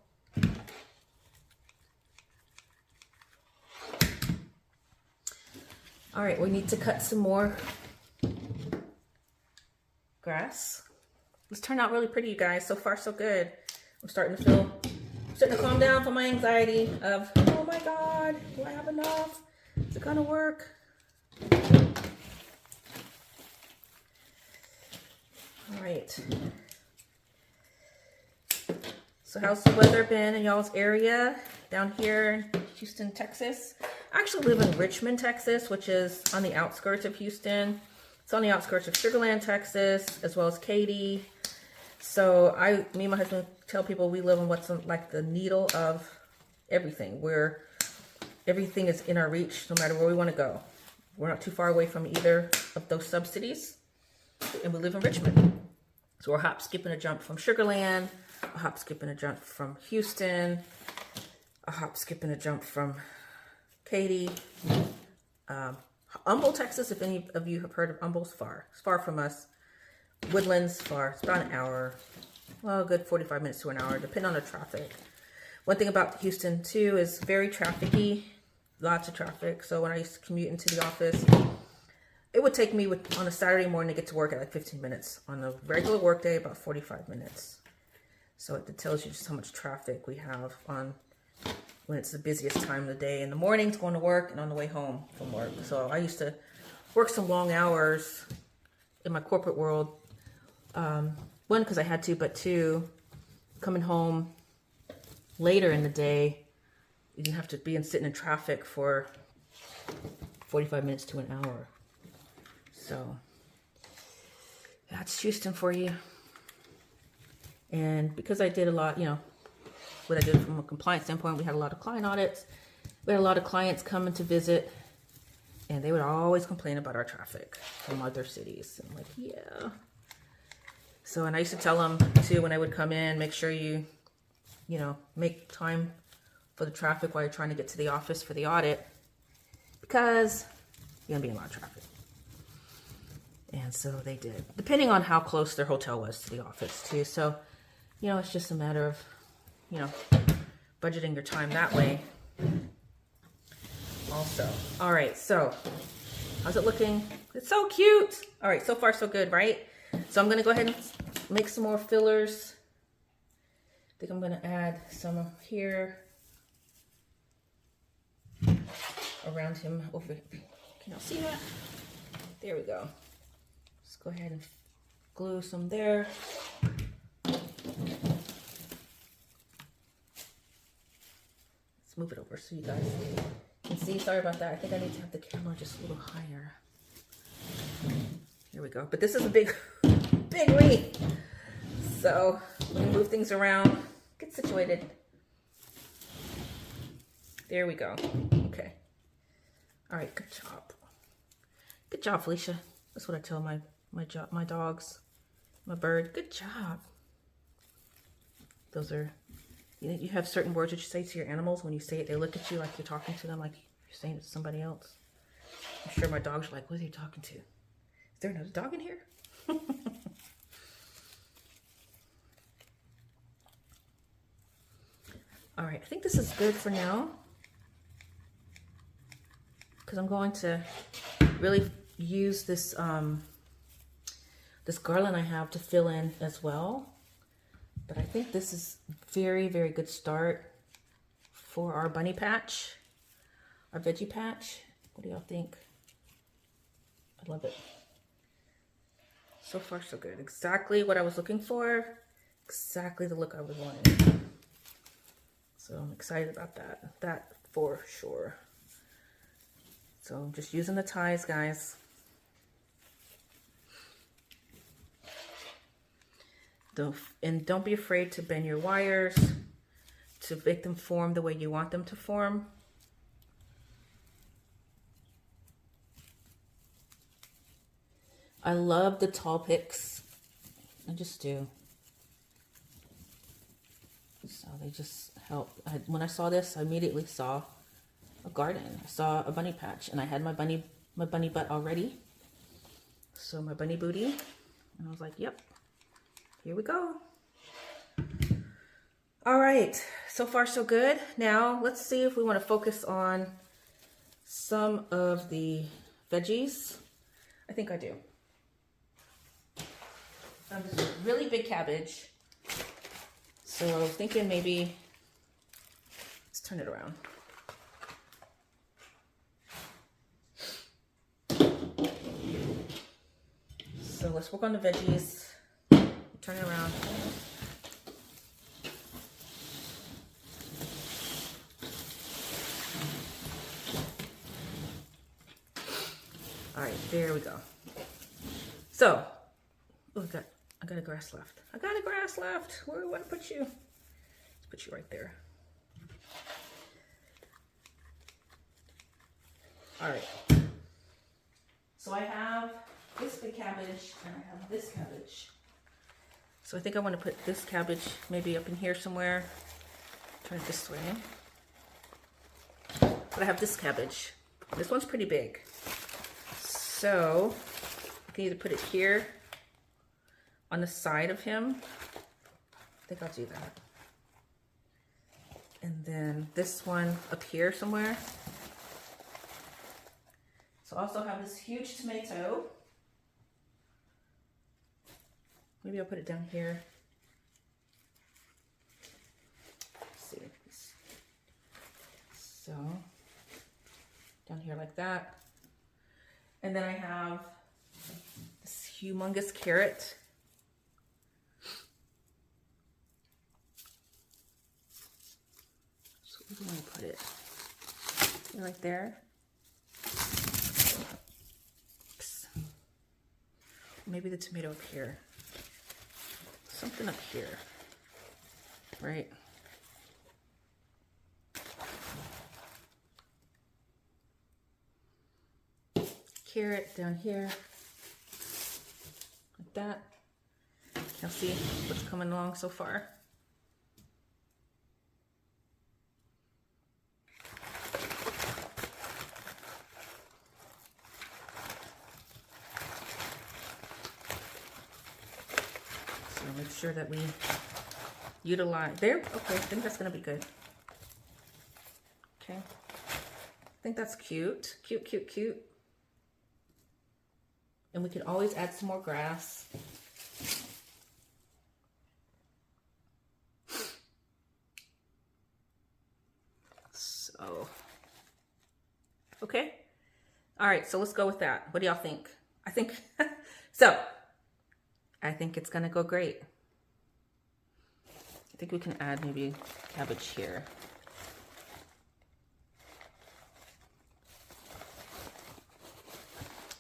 All right, we need to cut some more grass. It's turned out really pretty, you guys. So far, so good. I'm starting to calm down from my anxiety of, oh my God, do I have enough? Is it gonna work? All right. So how's the weather been in y'all's area down here in Houston, Texas? I actually live in Richmond, Texas, which is on the outskirts of Houston. It's on the outskirts of Sugarland, Texas, as well as Katy. So me and my husband tell people we live in what's like the needle of everything, where everything is in our reach no matter where we want to go. We're not too far away from either of those sub-cities, and we live in Richmond. So we're hop, skip, and a jump from Sugarland, a hop, skip, and a jump from Houston, a hop, skip, and a jump from Katy. Humble, Texas, if any of you have heard of Humble, it's far from us. Woodlands, far. It's about an hour. Well, a good 45 minutes to an hour, depending on the traffic. One thing about Houston, too, is very trafficy. Lots of traffic. So when I used to commute into the office, it would take me on a Saturday morning to get to work at like 15 minutes. On a regular work day, about 45 minutes. So it tells you just how much traffic we have on when it's the busiest time of the day. In the mornings, going to work, and on the way home from work. So I used to work some long hours in my corporate world. One, because I had to, but two, coming home later in the day, you didn't have to be sitting in traffic for 45 minutes to an hour. So that's Houston for you. And because I did a lot, what I did from a compliance standpoint, we had a lot of client audits. We had a lot of clients coming to visit, and they would always complain about our traffic from other cities. I'm like, yeah. So, and I used to tell them too, when I would come in, make sure you make time for the traffic while you're trying to get to the office for the audit, because you're gonna be in a lot of traffic. And so they did, depending on how close their hotel was to the office too. So, it's just a matter of, budgeting your time that way. also. All right, so how's it looking? It's so cute. All right, so far so good, right? So I'm gonna go ahead and make some more fillers. I think I'm gonna add some here around him over. Can y'all see that? There we go. Let's go ahead and glue some there. Let's move it over so you guys can see. Sorry about that. I think I need to have the camera just a little higher. Here we go. But this is a big wreath. So let me move things around, get situated. There we go. Okay. All right, good job. Good job, Felicia. That's what I tell my dogs, my bird. Good job. Those are, you have certain words that you say to your animals. When you say it, they look at you like you're talking to them, like you're saying it to somebody else. I'm sure my dogs are like, what are you talking to? Is there another dog in here? All right, I think this is good for now, because I'm going to really use this this garland I have to fill in as well. But I think this is very, very good start for our bunny patch, our veggie patch. What do y'all think? I love it. So far, so good. Exactly what I was looking for. Exactly the look I was wanting. So I'm excited about that. That for sure. So I'm just using the ties, guys. Don't be afraid to bend your wires to make them form the way you want them to form. I love the tall picks. I just do. So they just help. When I saw this, I immediately saw a garden. I saw a bunny patch, and I had my bunny butt already. So my bunny booty, and I was like, yep, here we go. All right, so far so good. Now let's see if we want to focus on some of the veggies. I think I do. This is a really big cabbage. So I was thinking maybe, let's turn it around. So let's work on the veggies. Turn it around. All right, there we go. So, oh, I got a grass left. I got a grass left. Where do I put you? Let's put you right there. All right. So I have this big cabbage and I have this cabbage. So I think I want to put this cabbage maybe up in here somewhere. Turn it this way. But I have this cabbage. This one's pretty big. So I can either put it here on the side of him. I think I'll do that. And then this one up here somewhere. So I also have this huge tomato. Maybe I'll put it down here. Let's see. So down here like that. And then I have this humongous carrot. So where do I want to put it? Right there. Oops. Maybe the tomato up here. Something up here. Right? Carrot down here, like that. You'll see what's coming along so far. So make sure that we utilize there. Okay, I think that's gonna be good. Okay, think that's cute. Cute, cute, cute. And we can always add some more grass. So, okay. All right, so let's go with that. What do y'all think? I think, so, I think it's gonna go great. I think we can add maybe cabbage here.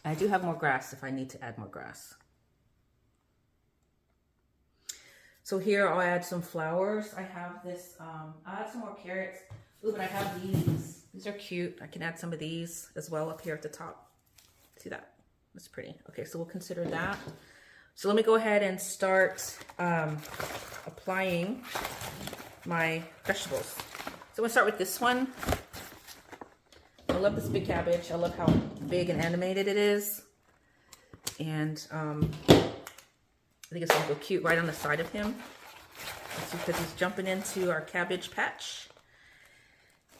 I do have more grass if I need to add more grass. So here I'll add some flowers. I have this, I'll add some more carrots. Ooh, but I have these. These are cute. I can add some of these as well up here at the top. See that? That's pretty. Okay, so we'll consider that. So let me go ahead and start applying my vegetables. So we'll start with this one. I love this big cabbage. I love how big and animated it is. And I think it's gonna go cute right on the side of him. Because he's jumping into our cabbage patch.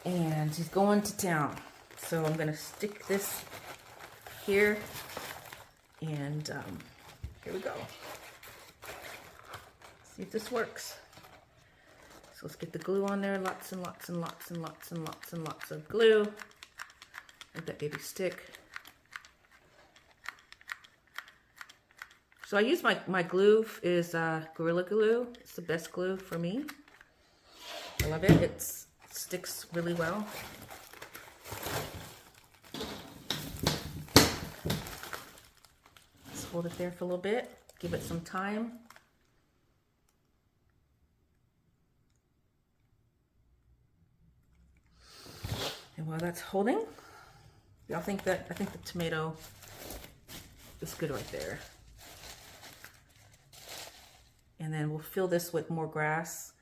And he's going to town. So I'm gonna stick this here. And here we go. See if this works. So let's get the glue on there. Lots and lots and lots and lots and lots and lots of glue. Make that baby stick. So I use my glue is Gorilla Glue. It's the best glue for me. I love it. It sticks really well. Let's hold it there for a little bit. Give it some time. And while that's holding, y'all think that, I think the tomato is good right there. And then we'll fill this with more grass,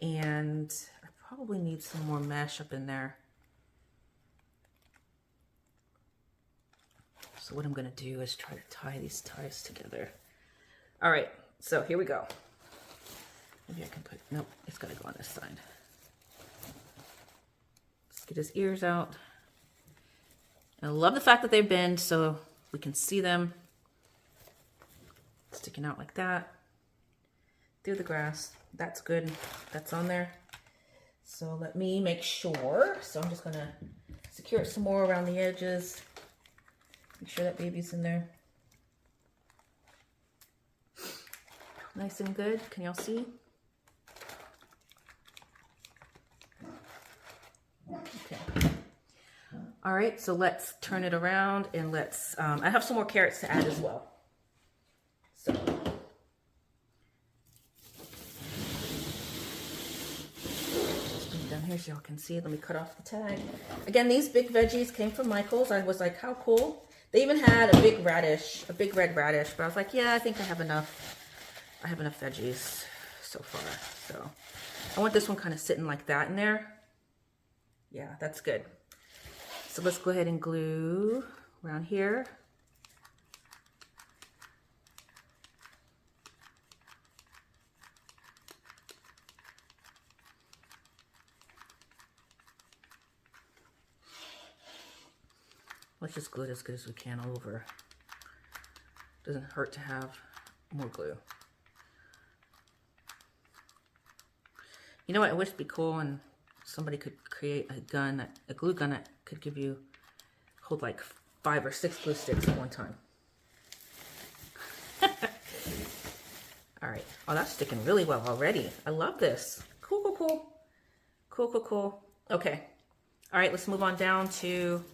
and I probably need some more mesh up in there. So what I'm gonna do is try to tie these ties together. All right, so here we go. Maybe I can put, nope, it's gotta go on this side. Let's get his ears out. And I love the fact that they bend so we can see them sticking out like that. Through the grass. That's good. That's on there. So let me make sure. So I'm just gonna secure it some more around the edges. Make sure that baby's in there. Nice and good. Can y'all see? Okay. All right, so let's turn it around and let's, I have some more carrots to add as well. So. Down here so y'all can see. Let me cut off the tag. Again, these big veggies came from Michael's. I was like, how cool. They even had a big radish, a big red radish, but I was like, yeah, I think I have enough. I have enough veggies so far. So I want this one kind of sitting like that in there. Yeah, that's good. So let's go ahead and glue around here. Let's just glue it as good as we can all over. Doesn't hurt to have more glue. You know what? I wish it'd be cool and somebody could create a gun, a glue gun that could give you, hold like 5 or 6 glue sticks at one time. All right. Oh, that's sticking really well already. I love this. Cool, cool, cool. Cool, cool, cool. Okay. All right, let's move on down to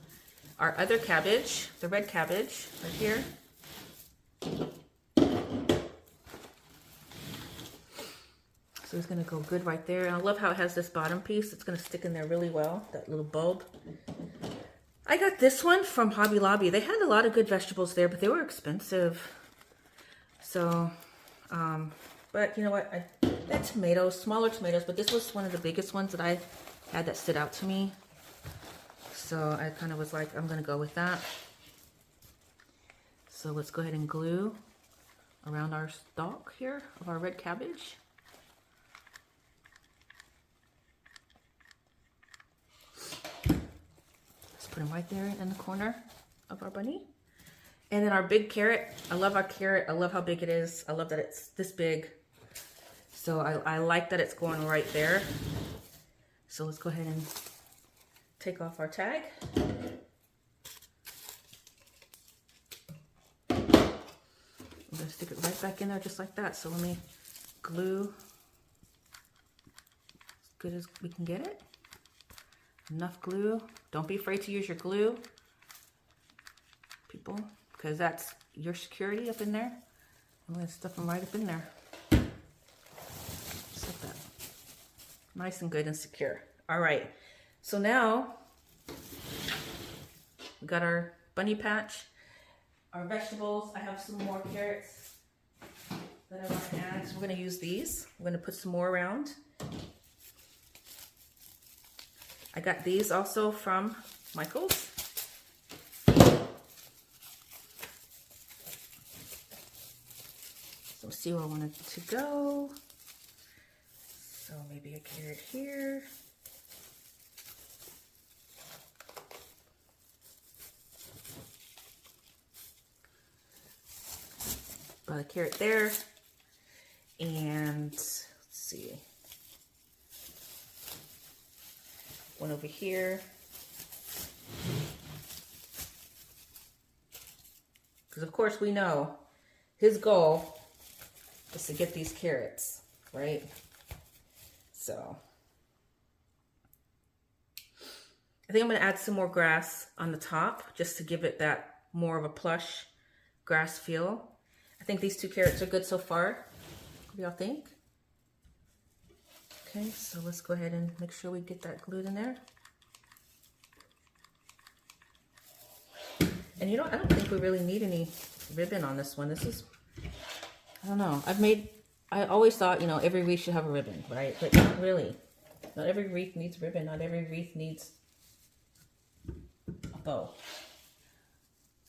our other cabbage, the red cabbage right here. So it's gonna go good right there. And I love how it has this bottom piece. It's gonna stick in there really well, that little bulb. I got this one from Hobby Lobby. They had a lot of good vegetables there, but they were expensive. So, but you know what? That tomatoes, smaller tomatoes, but this was one of the biggest ones that I had that stood out to me. So I kind of was like, I'm going to go with that. So let's go ahead and glue around our stalk here of our red cabbage. Let's Put them right there in the corner of our bunny. And then our big carrot. I love our carrot. I love how big it is. I love that it's this big. So I like that it's going right there. So let's go ahead and take off our tag. I'm going to stick it right back in there just like that. So let me glue as good as we can get it. Enough glue. Don't be afraid to use your glue, people, because that's your security up in there. I'm going to stuff them right up in there. Just like that. Nice and good and secure. All right. So now we got our bunny patch, our vegetables. I have some more carrots that I want to add. So we're going to use these. We're going to put some more around. I got these also from Michael's. So see where I want it to go. So maybe a carrot here. Got a carrot there. And let's see. One over here. Because of course we know his goal is to get these carrots, right? So I think I'm going to add some more grass on the top just to give it that more of a plush grass feel. I think these two carrots are good so far. What do y'all think? Okay, so let's go ahead and make sure we get that glued in there. And you know, I don't think we really need any ribbon on this one. This is, I don't know. I always thought, you know, every wreath should have a ribbon, right? But not really. Not every wreath needs ribbon. Not every wreath needs a bow.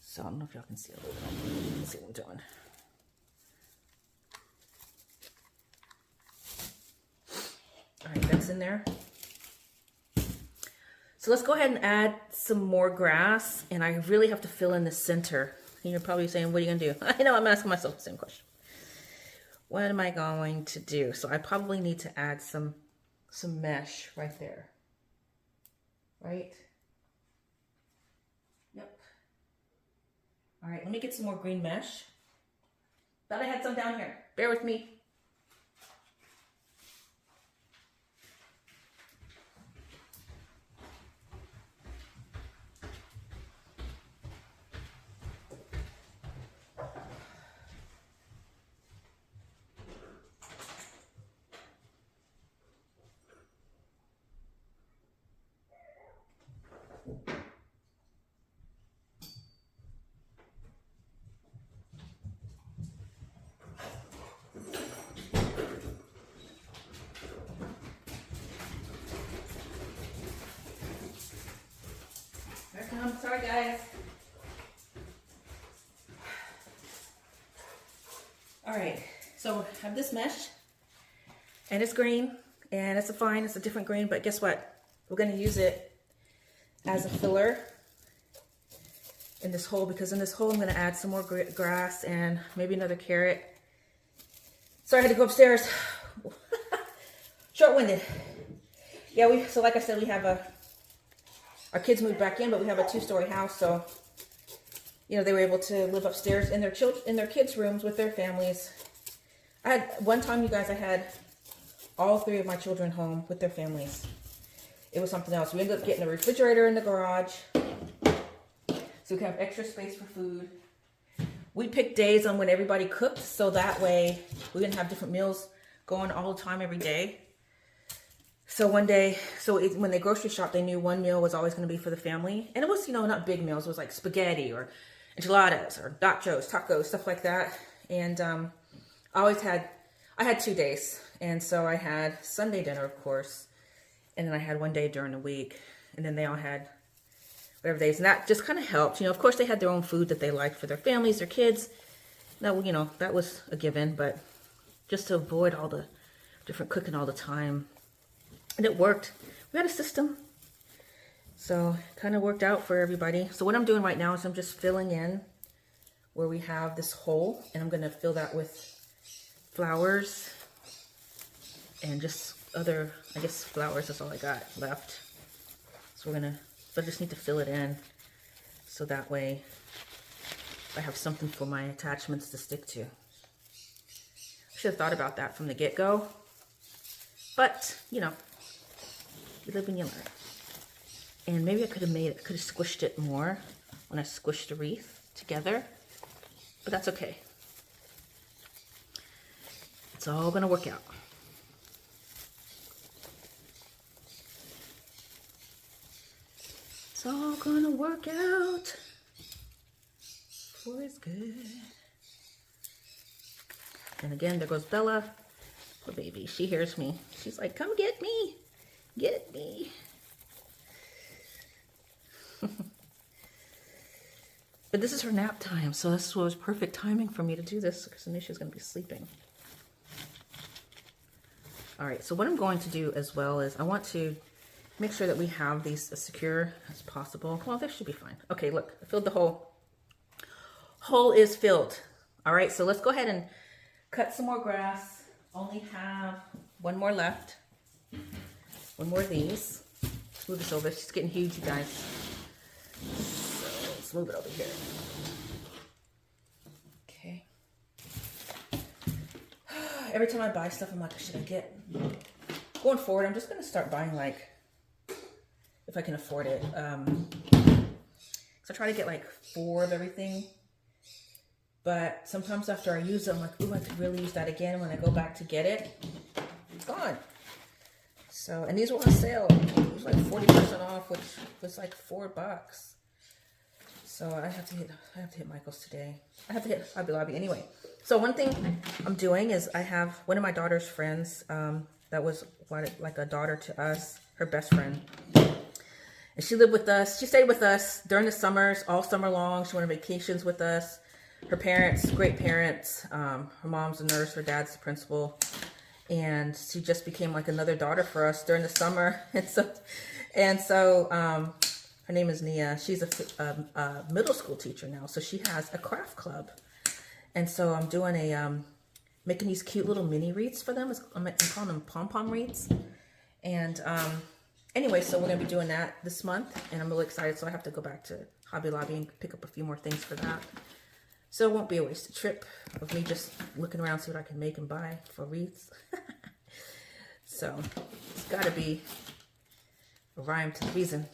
So I don't know if y'all can see a little bit. Let's see what I'm doing. All right, that's in there. So let's go ahead and add some more grass, and I really have to fill in the center. And you're probably saying, what are you gonna do? I know, I'm asking myself the same question. What am I going to do? So I probably need to add some mesh right there. Right? Yep. All right, let me get some more green mesh. Thought I had some down here. Bear with me. Sorry guys. All right, so I have this mesh and it's green and it's it's a different green, but guess what? We're gonna use it as a filler in this hole, because in this hole I'm gonna add some more grass and maybe another carrot. Sorry, I had to go upstairs. Short-winded. Yeah, so like I said, we have our kids moved back in, but we have a 2-story house, so you know, they were able to live upstairs in their kids' rooms with their families. I had one time, you guys, I had all 3 of my children home with their families. It was something else. We ended up getting a refrigerator in the garage, so we could have extra space for food. We picked days on when everybody cooked, so that way we didn't have different meals going all the time every day. So one day, when they grocery shopped, they knew one meal was always going to be for the family. And it was, you know, not big meals. It was like spaghetti or enchiladas or nachos, tacos, stuff like that. And I had 2 days. And so I had Sunday dinner, of course. And then I had one day during the week. And then they all had whatever days. And that just kind of helped. You know, of course, they had their own food that they liked for their families, their kids. Now, you know, that was a given. But just to avoid all the different cooking all the time. And it worked. We had a system. So kind of worked out for everybody. So what I'm doing right now is I'm just filling in where we have this hole, and I'm gonna fill that with flowers and just other, I guess flowers, that's all I got left. So I just need to fill it in so that way I have something for my attachments to stick to. I should have thought about that from the get-go, but you know, you live and you learn. And maybe I could have squished it more when I squished the wreath together, but that's okay. It's all gonna work out. It's all gonna work out for his good. And again, there goes Bella, poor baby. She hears me. She's like, come get me, get me. But this is her nap time, so this was perfect timing for me to do this because I knew she was going to be sleeping. All right, so what I'm going to do as well is I want to make sure that we have these as secure as possible. Well, this should be fine. Okay, look, I filled the hole. Hole is filled. All right, so let's go ahead and cut some more grass. Only have one more left. One more of these. Let's move this over. It's just getting huge, you guys. So let's move it over here. Okay. Every time I buy stuff, I'm like, should I get... Going forward, I'm just going to start buying, like, if I can afford it. So I try to get like 4 of everything. But sometimes after I use it, I'm like, ooh, I could really use that again. When I go back to get it, it's gone. So, and these were on sale. It was like 40% off, which was like $4. So I have to hit Michael's today. I have to hit Hobby Lobby anyway. So one thing I'm doing is I have one of my daughter's friends that was like a daughter to us, her best friend. And she lived with us. She stayed with us during the summers, all summer long. She went on vacations with us. Her parents, great parents. Her mom's a nurse, her dad's the principal. And she just became like another daughter for us during the summer. And so her name is Nia. She's a middle school teacher now. So she has a craft club. And so I'm doing making these cute little mini wreaths for them. I'm calling them pom-pom wreaths. And anyway, so we're going to be doing that this month. And I'm really excited. So I have to go back to Hobby Lobby and pick up a few more things for that. So it won't be a wasted trip of me just looking around, see what I can make and buy for wreaths. So it's got to be a rhyme to the reason,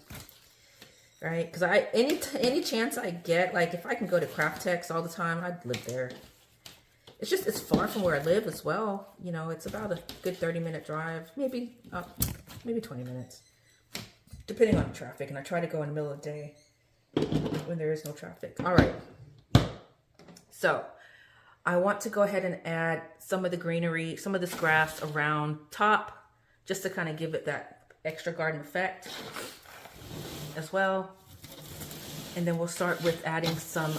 right? Because any chance I get, like if I can go to Craft Tex all the time, I'd live there. It's far from where I live as well. You know, it's about a good 30-minute drive, maybe 20 minutes, depending on the traffic. And I try to go in the middle of the day when there is no traffic. All right. So I want to go ahead and add some of the greenery, some of this grass around top, just to kind of give it that extra garden effect as well. And then we'll start with adding some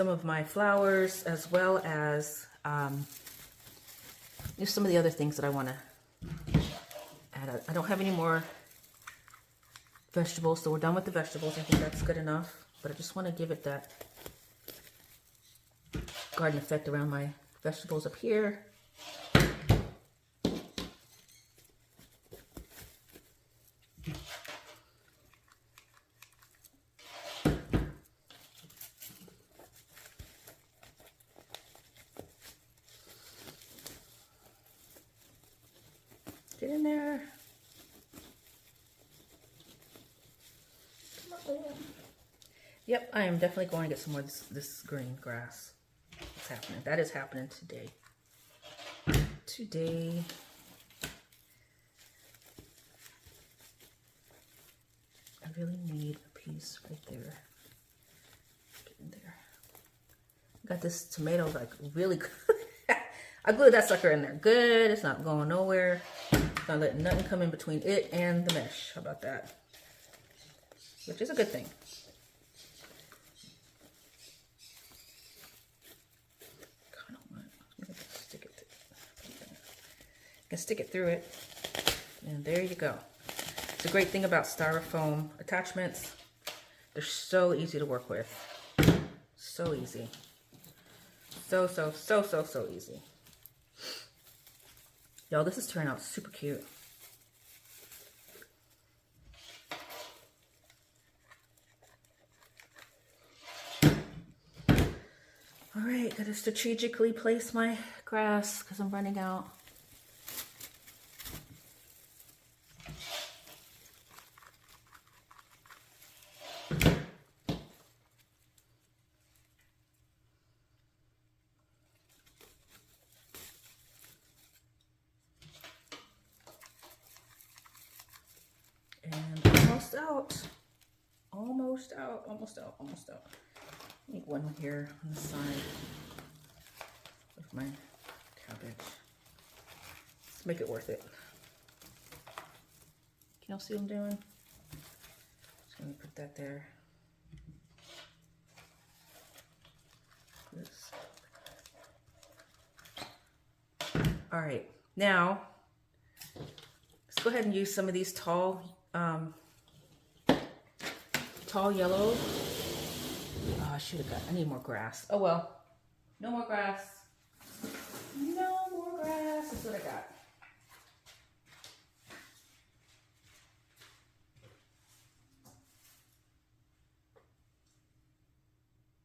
of my flowers, as well as some of the other things that I want to add. I don't have any more vegetables, so we're done with the vegetables. I think that's good enough. But I just want to give it that garden effect around my vegetables up here. Get in there. Come on. Yep, I am definitely going to get some more of this green grass. It's happening. That is happening today. I really need a piece right there. Get in there. Got this tomato like really good. I glued that sucker in there good. It's not going nowhere. Not letting nothing come in between it and the mesh. How about that? Which is a good thing. Stick it through it, and there you go. The great thing about styrofoam attachments, they're so easy to work with. So easy. So easy. Y'all, this is turning out super cute. All right, gotta strategically place my grass because I'm running out. And almost out. Almost out. I need one here on the side with my cabbage. Let's make it worth it. Can y'all see what I'm doing? Just gonna put that there. This. All right, now let's go ahead and use some of these tall yellow. Oh, I should have got, I need more grass. Oh well, no more grass. No more grass, that's what I got.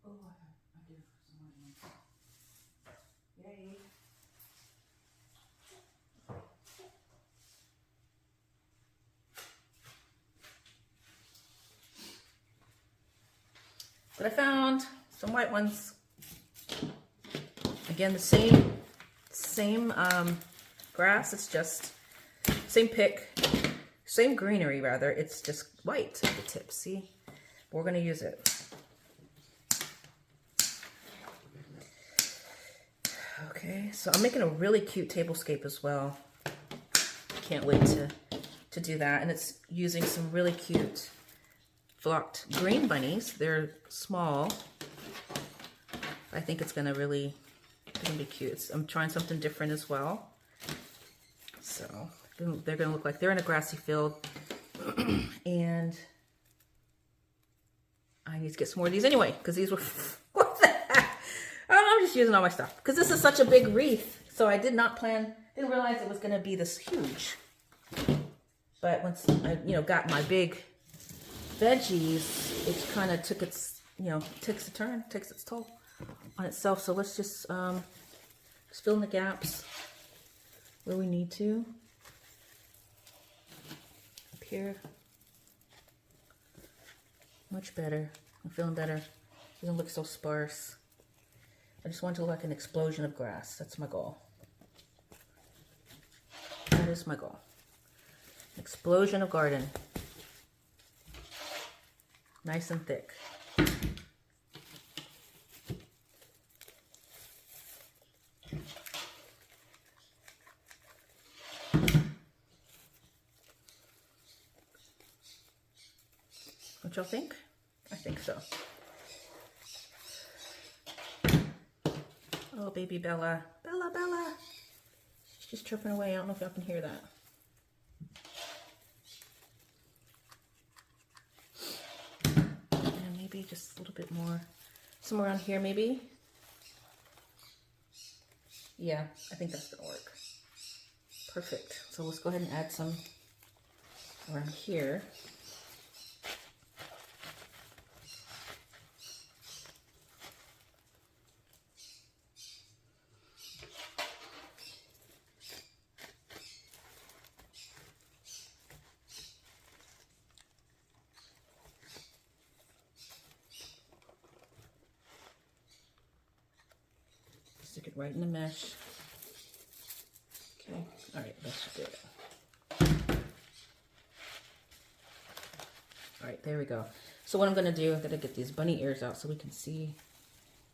Oh, I do some more. Yay. But I found some white ones. Again, the same grass. It's just same pick, same greenery rather. It's just white at the tip. See, we're gonna use it. Okay, so I'm making a really cute tablescape as well. Can't wait to do that, and it's using some really cute flocked green bunnies. They're small. I think it's gonna be cute. I'm trying something different as well. So they're gonna look like they're in a grassy field. And I need to get some more of these anyway, because these were, what the heck? I'm just using all my stuff because this is such a big wreath. So I didn't realize it was gonna be this huge. But once I, got my big veggies, it kind of took its, takes its toll on itself. So let's just fill in the gaps where we need to. Up here. Much better. I'm feeling better. It doesn't look so sparse. I just want it to look like an explosion of grass. That's my goal. That is my goal. Explosion of garden. Nice and thick. What y'all think? I think so. Oh, baby Bella. Bella. She's just chirping away. I don't know if y'all can hear that. And maybe just a little bit more. Somewhere around here, maybe. Yeah, I think that's gonna work. Perfect. So let's go ahead and add some around here. Stick it right in the mesh. Okay, all right, that should do it. All right, there we go. So what I'm gonna do, I'm gonna get these bunny ears out so we can see.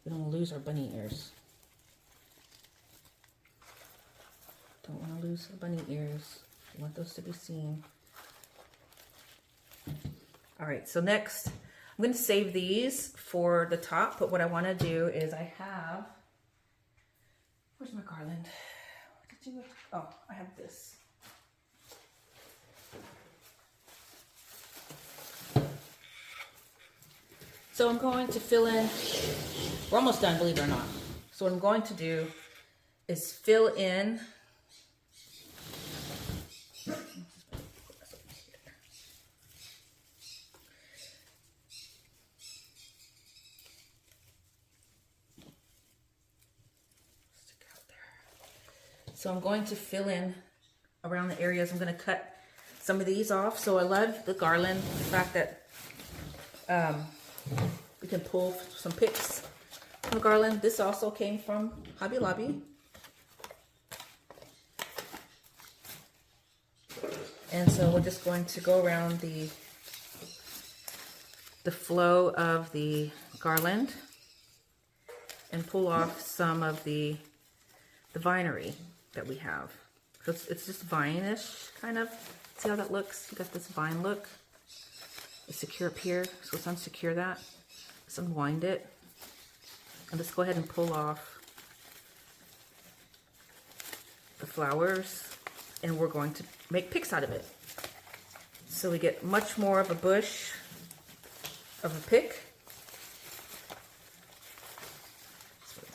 We don't wanna lose our bunny ears. Don't wanna lose the bunny ears. We want those to be seen. All right, so next, I'm gonna save these for the top, but what I wanna do is I have, where's my garland? What did you, oh, I have this. So I'm going to fill in, we're almost done, believe it or not. So what I'm going to do is fill in around the areas. I'm going to cut some of these off. So I love the garland, the fact that we can pull some picks from garland. This also came from Hobby Lobby. And so we're just going to go around the flow of the garland and pull off some of the vinery that we have. So it's just vine-ish, kind of. See how that looks? You got this vine look. It's secure up here, so let's unsecure that. Let's unwind it. And let's go ahead and pull off the flowers, and we're going to make picks out of it. So we get much more of a bush of a pick.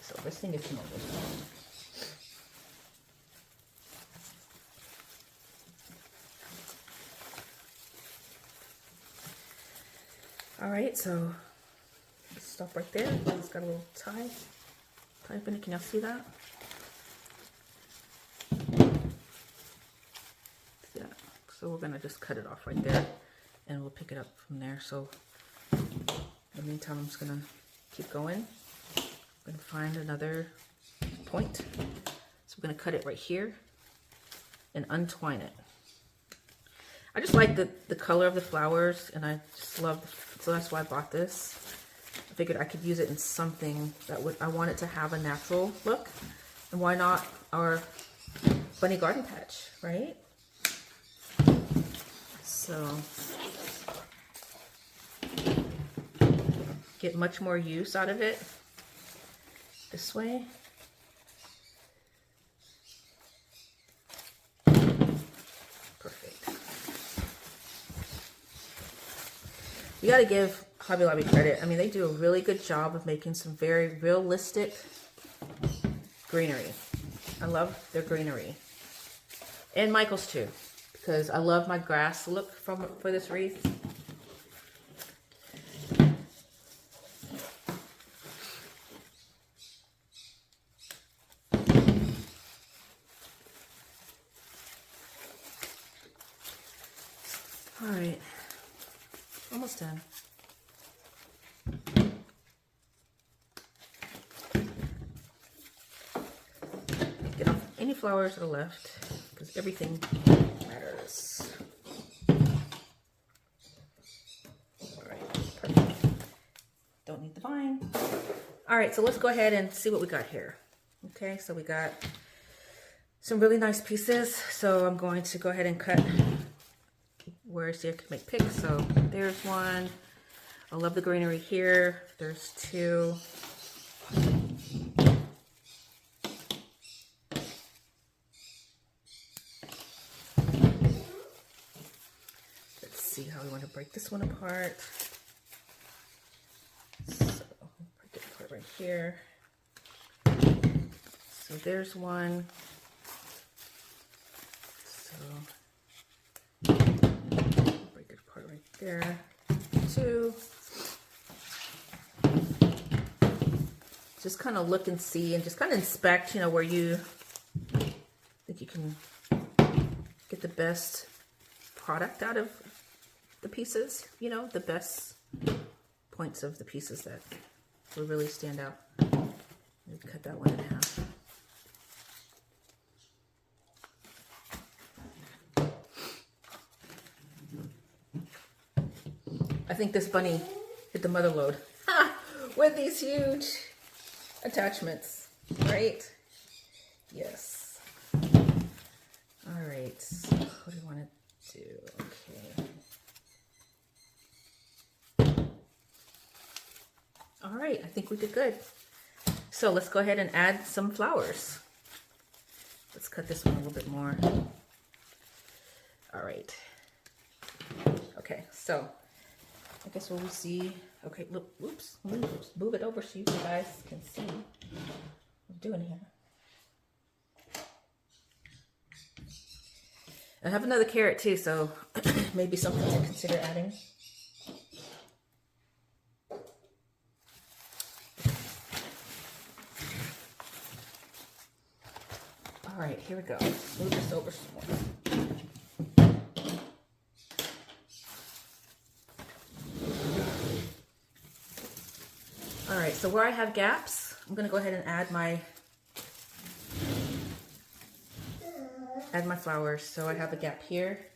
So this thing is small. All right, so let's stop right there. It's got a little tie in it. Can y'all see that? Yeah. So we're gonna just cut it off right there, and we'll pick it up from there. So in the meantime, I'm just gonna keep going. I'm gonna find another point. So we're gonna cut it right here and untwine it. I just like the color of the flowers, and I just love so that's why I bought this. I figured I could use it in something that I want it to have a natural look, and why not our bunny garden patch, right? So get much more use out of it this way. You got to give Hobby Lobby credit. I mean, they do a really good job of making some very realistic greenery. I love their greenery. And Michael's too, because I love my grass look for this wreath. All right. Almost done. Get off any flowers that are left, because everything matters. Alright, perfect. Don't need the vine. Alright, so let's go ahead and see what we got here. Okay, so we got some really nice pieces. So I'm going to go ahead and cut where I see I could make picks. So there's one. I love the greenery here. There's two. Let's see how we want to break this one apart. So break it apart right here. So there's one. So right there, two. Just kind of look and see, and just kind of inspect, you know, where you think you can get the best product out of the pieces, you know, the best points of the pieces that will really stand out. Let me cut that one in half. I think this bunny hit the mother lode with these huge attachments, right? Yes. All right, so what do you want to do? Okay. All right, I think we did good. So let's go ahead and add some flowers. Let's cut this one a little bit more. All right. Okay, so I guess we'll see. Okay, look, whoops, let me move it over so you guys can see what I'm doing here. I have another carrot too, so maybe something to consider adding. All right, here we go. Move this over some more. All right, so where I have gaps, I'm gonna go ahead and add my flowers. So I have a gap here.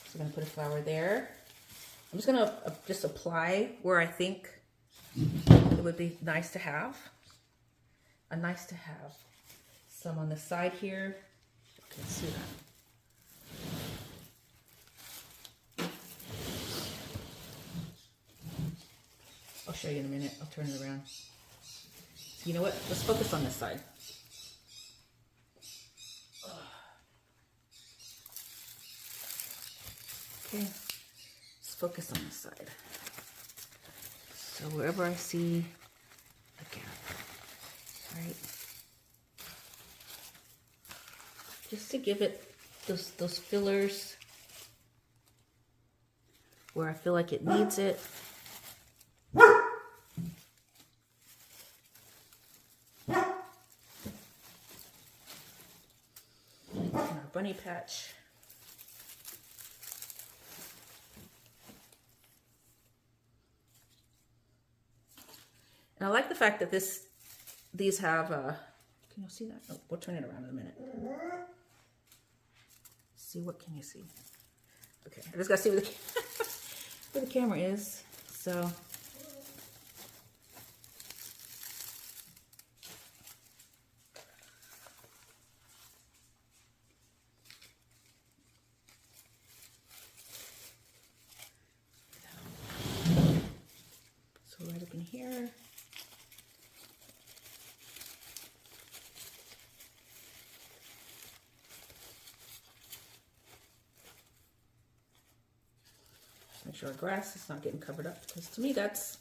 So I'm gonna put a flower there. I'm just gonna just apply where I think it would be nice to have. Some on the side here. You can see that. I'll show you in a minute. I'll turn it around. You know what? Let's focus on this side. Okay, let's focus on this side. So wherever I see a gap, right? Just to give it those fillers where I feel like it needs it. And our bunny patch. And I like the fact that these have, can you see that? Oh, we'll turn it around in a minute. See, what can you see? Okay, I just gotta see where the camera is. So, right up in here. Make sure our grass is not getting covered up, because to me that's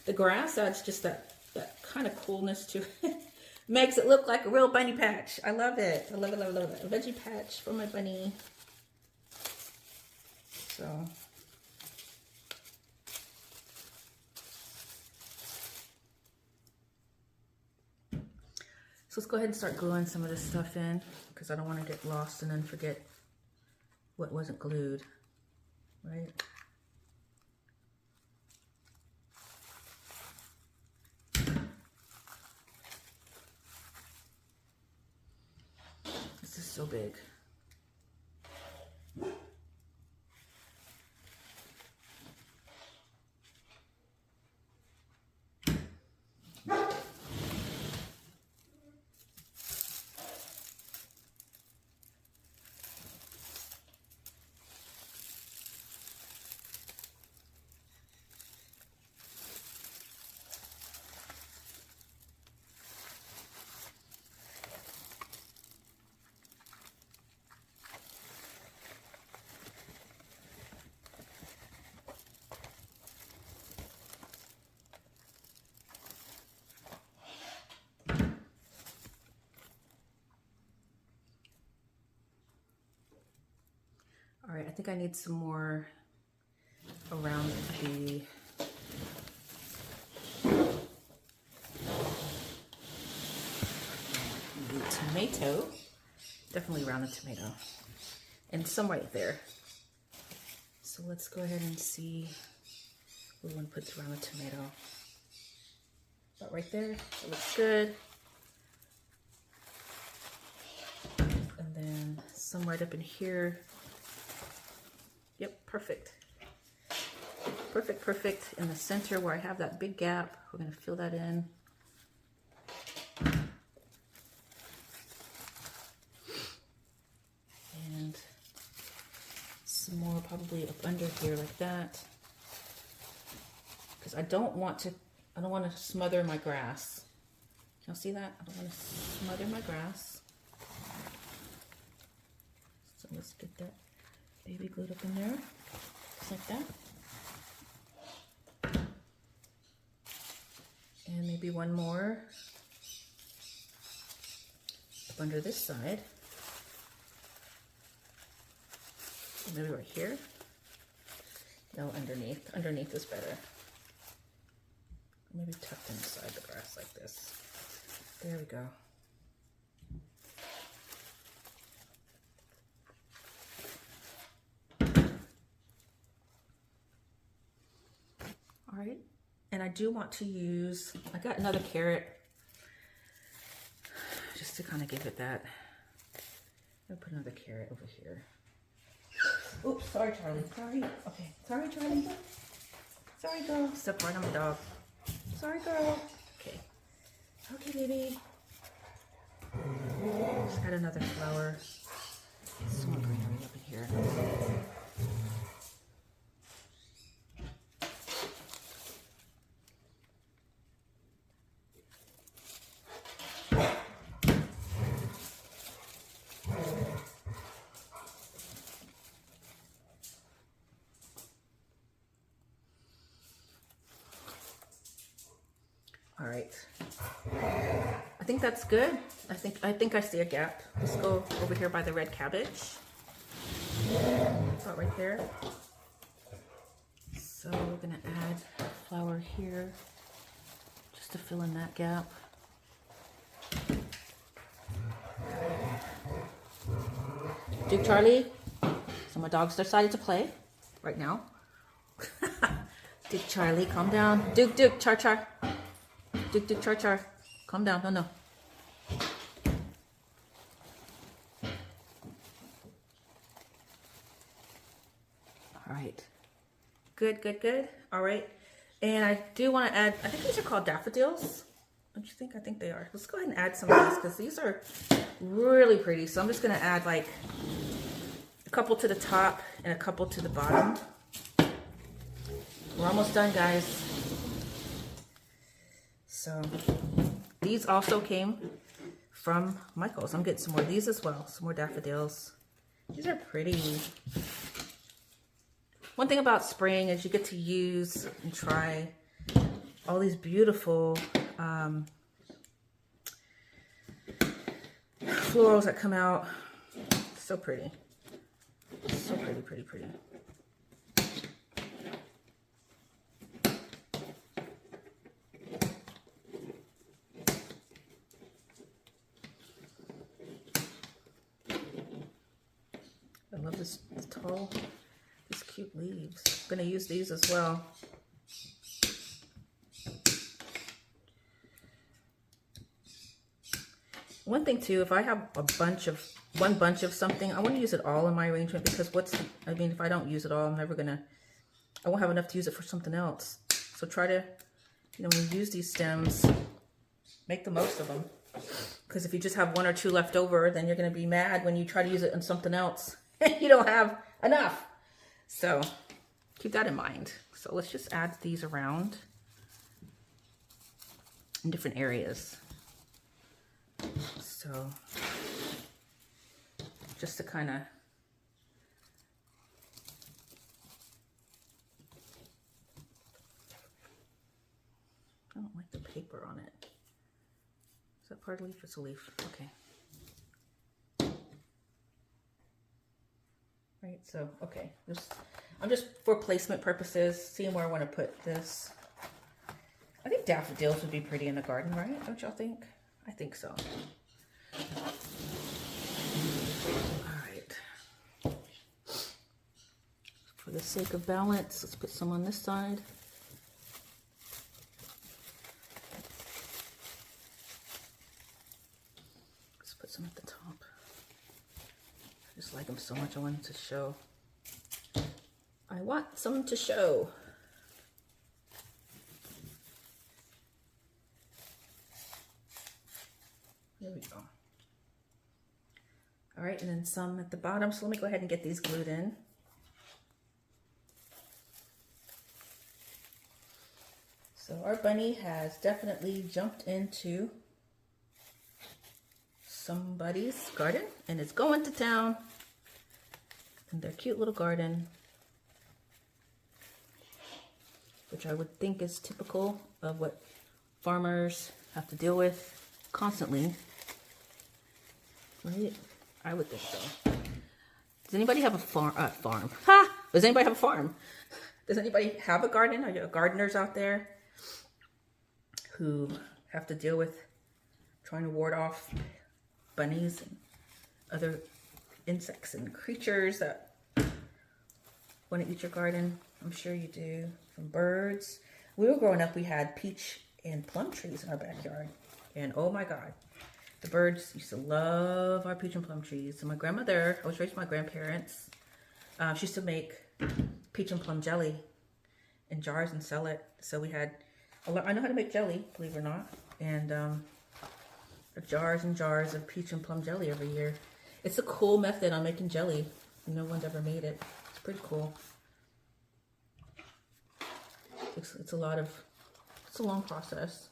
the grass adds just that kind of coolness to it. Makes it look like a real bunny patch. I love it. I love it, love it, love it. A veggie patch for my bunny. So let's go ahead and start gluing some of this stuff in, because I don't want to get lost and then forget what wasn't glued, right? This is so big. All right, I think I need some more around the tomato. Definitely around the tomato. And some right there. So let's go ahead and see what we want to put around the tomato. About right there. That looks good. And then some right up in here. Yep, perfect. Perfect, perfect. In the center where I have that big gap, we're going to fill that in. And some more probably up under here like that. Because I don't want to smother my grass. Can you see that? I don't want to smother my grass. So let's get that baby glued up in there, just like that. one more up under this side. Maybe right here. No, underneath. Underneath is better. Maybe tucked inside the grass like this. There we go. All right, and I do want to use, I got another carrot just to kind of give it that. I'll put another carrot over here. Oops, sorry, Charlie. Sorry. Okay, sorry, Charlie. Sorry, girl. Step right on my dog. Sorry, girl. Okay. Okay, baby. Just got another flower. Some more greenery up in here. All right, I think that's good. I think I see a gap. Let's go over here by the red cabbage. About right there. So we're gonna add a flower here just to fill in that gap. Duke, Charlie. So my dogs decided to play right now. Duke, Charlie, calm down. Duke, Char. Duke, Char. Calm down. No. All right. Good. All right. And I do want to add, I think these are called daffodils. Don't you think? I think they are. Let's go ahead and add some of these because these are really pretty. So I'm just going to add like a couple to the top and a couple to the bottom. We're almost done, guys. So these also came from Michael's. I'm getting some more of these as well. Some more daffodils. These are pretty. One thing about spring is you get to use and try all these beautiful florals that come out. So pretty. So pretty. I love this tall, these cute leaves. I'm gonna use these as well. One thing too, if I have one bunch of something, I want to use it all in my arrangement because if I don't use it all, I won't have enough to use it for something else. So try to, when you use these stems, make the most of them. Because if you just have one or two left over, then you're going to be mad when you try to use it on something else and you don't have enough. So keep that in mind. So let's just add these around in different areas. So just to kind of I don't like the paper on it. Is that part of the leaf? It's a leaf. Okay. Right, so okay. I'm just for placement purposes, seeing where I want to put this. I think daffodils would be pretty in the garden, right? Don't y'all think? I think so. All right. For the sake of balance, let's put some on this side. Let's put some at the top. I just like them so much. I want them to show. I want some to show. There we go. All right, and then some at the bottom. So let me go ahead and get these glued in. So our bunny has definitely jumped into somebody's garden and is going to town in their cute little garden, which I would think is typical of what farmers have to deal with constantly, right? I would think so. Does anybody have a farm? Ha! Does anybody have a farm? Does anybody have a garden? Are there gardeners out there who have to deal with trying to ward off bunnies and other insects and creatures that want to eat your garden? I'm sure you do. From birds. We were growing up, we had peach and plum trees in our backyard. And oh my God, the birds used to love our peach and plum trees. And my grandmother, I was raised by my grandparents, she used to make peach and plum jelly in jars and sell it. So we had, I know how to make jelly, believe it or not. And jars and jars of peach and plum jelly every year. It's a cool method on making jelly. No one's ever made it. It's pretty cool. It's a long process.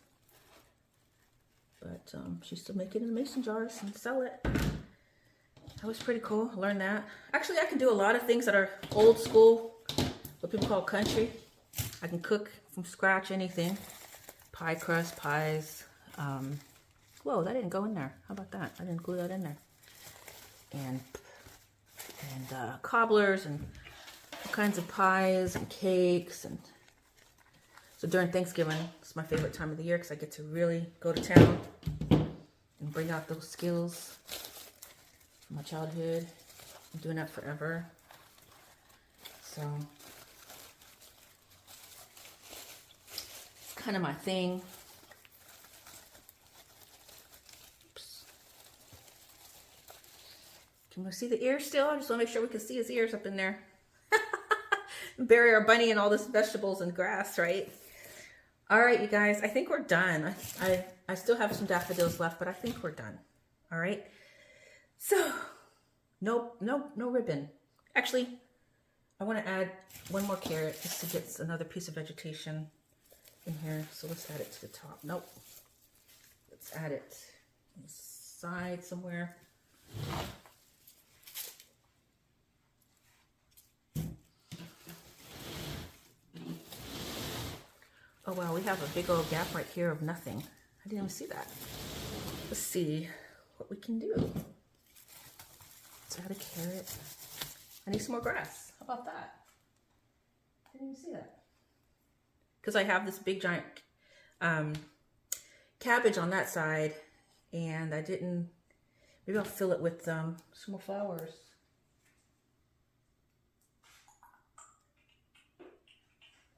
But she used to make it in mason jars and sell it. That was pretty cool. I learned that. Actually, I can do a lot of things that are old school, what people call country. I can cook from scratch anything. Pie crust, pies. Whoa, that didn't go in there. How about that? I didn't glue that in there. And cobblers and all kinds of pies and cakes. And so during Thanksgiving, it's my favorite time of the year because I get to really go to town and bring out those skills from my childhood. I'm doing that forever. So it's kind of my thing. Oops. Can we see the ears still? I just want to make sure we can see his ears up in there. Bury our bunny in all this vegetables and grass, right? All right, you guys, I think we're done. I still have some daffodils left, but I think we're done. All right. So, no ribbon. Actually, I want to add one more carrot just to get another piece of vegetation in here. So let's add it to the top. Nope. Let's add it on the side somewhere. Oh wow, we have a big old gap right here of nothing. I didn't even see that. Let's see what we can do. Let's add a carrot. I need some more grass. How about that? I didn't even see that. Because I have this big giant cabbage on that side, and I didn't, maybe I'll fill it with some more flowers.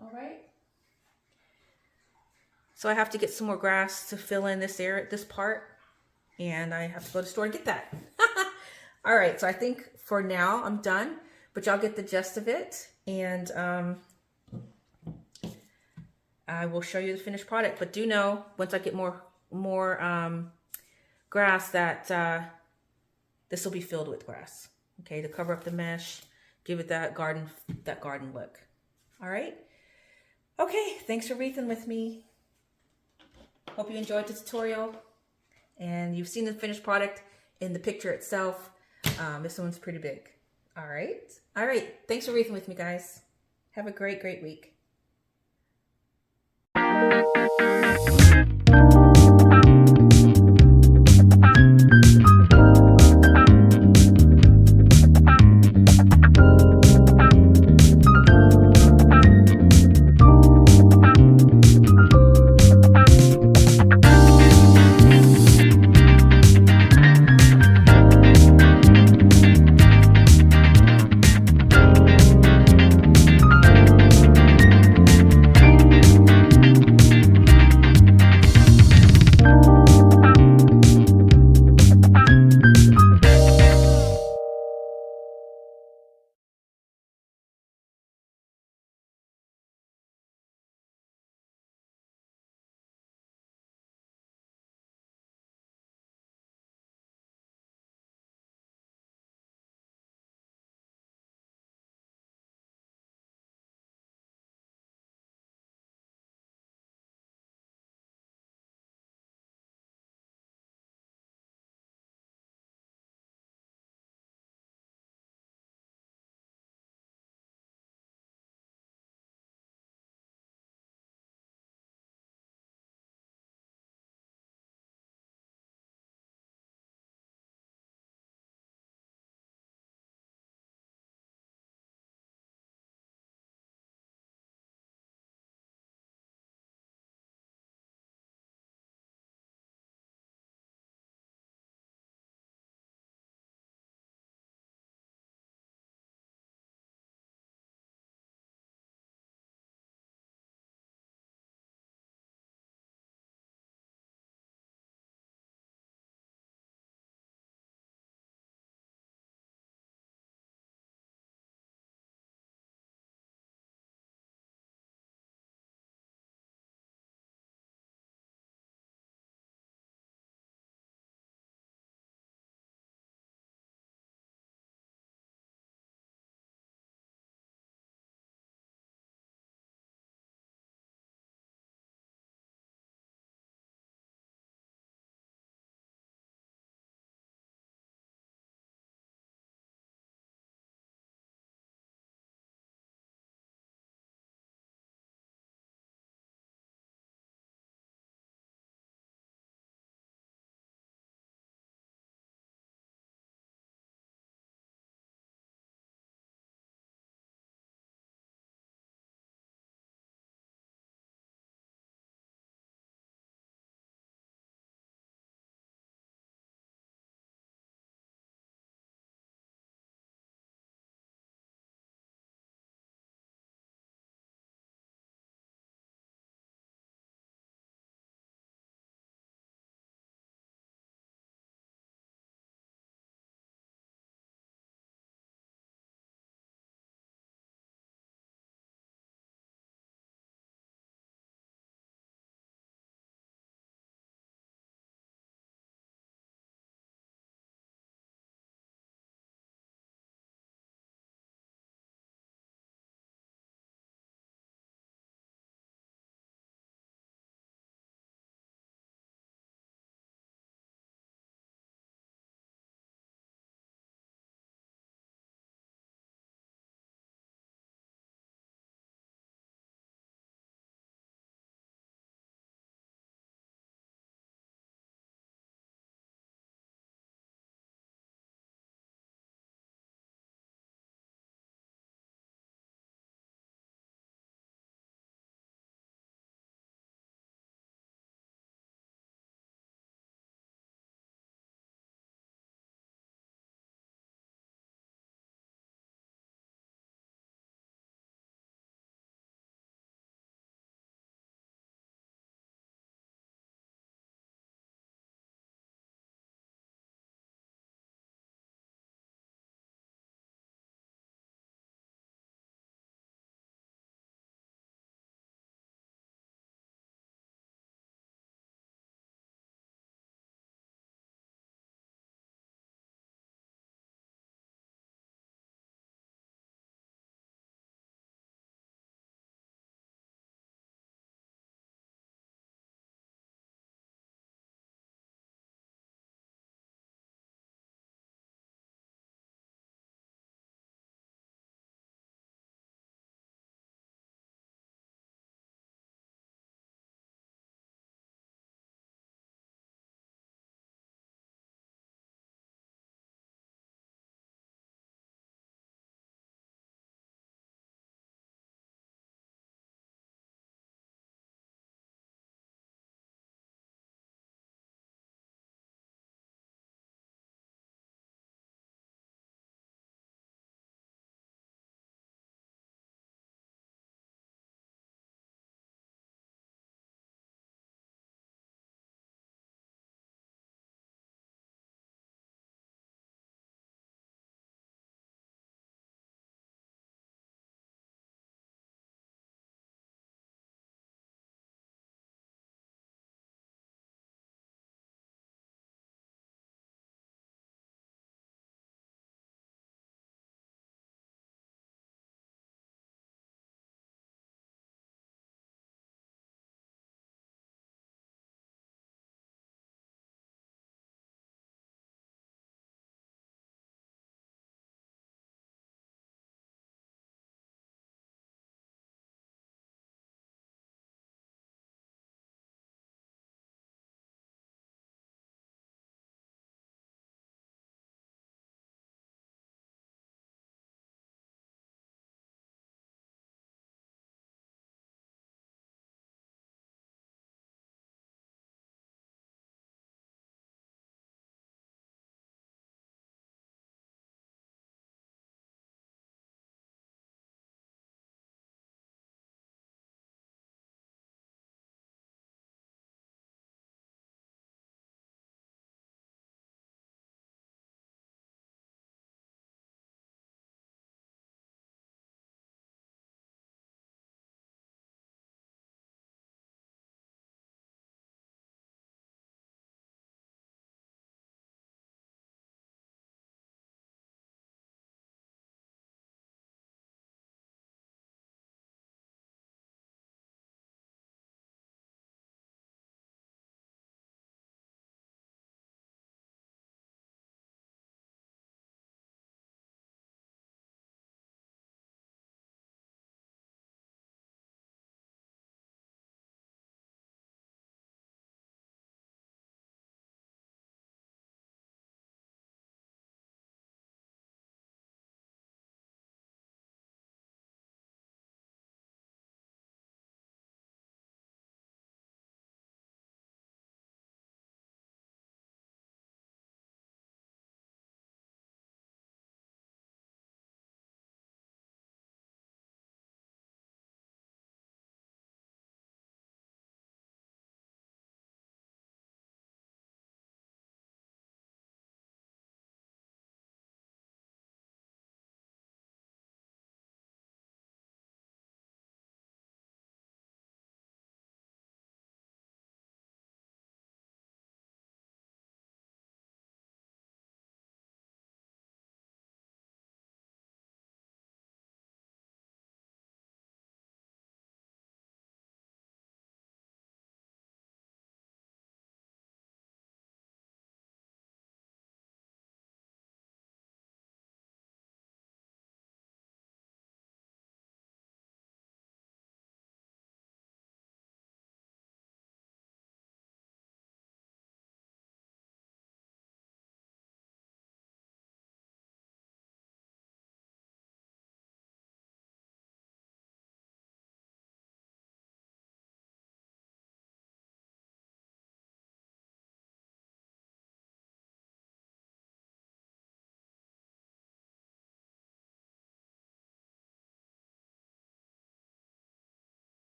All right. So I have to get some more grass to fill in this area, this part, and I have to go to the store and get that. All right, so I think for now I'm done, but y'all get the gist of it, and I will show you the finished product. But do know once I get more grass that this will be filled with grass. Okay, to cover up the mesh, give it that garden look. All right. Okay, thanks for wreathing with me. Hope you enjoyed the tutorial and you've seen the finished product in the picture itself. This one's pretty big. All right. Thanks for wreathing with me, guys. Have a great week.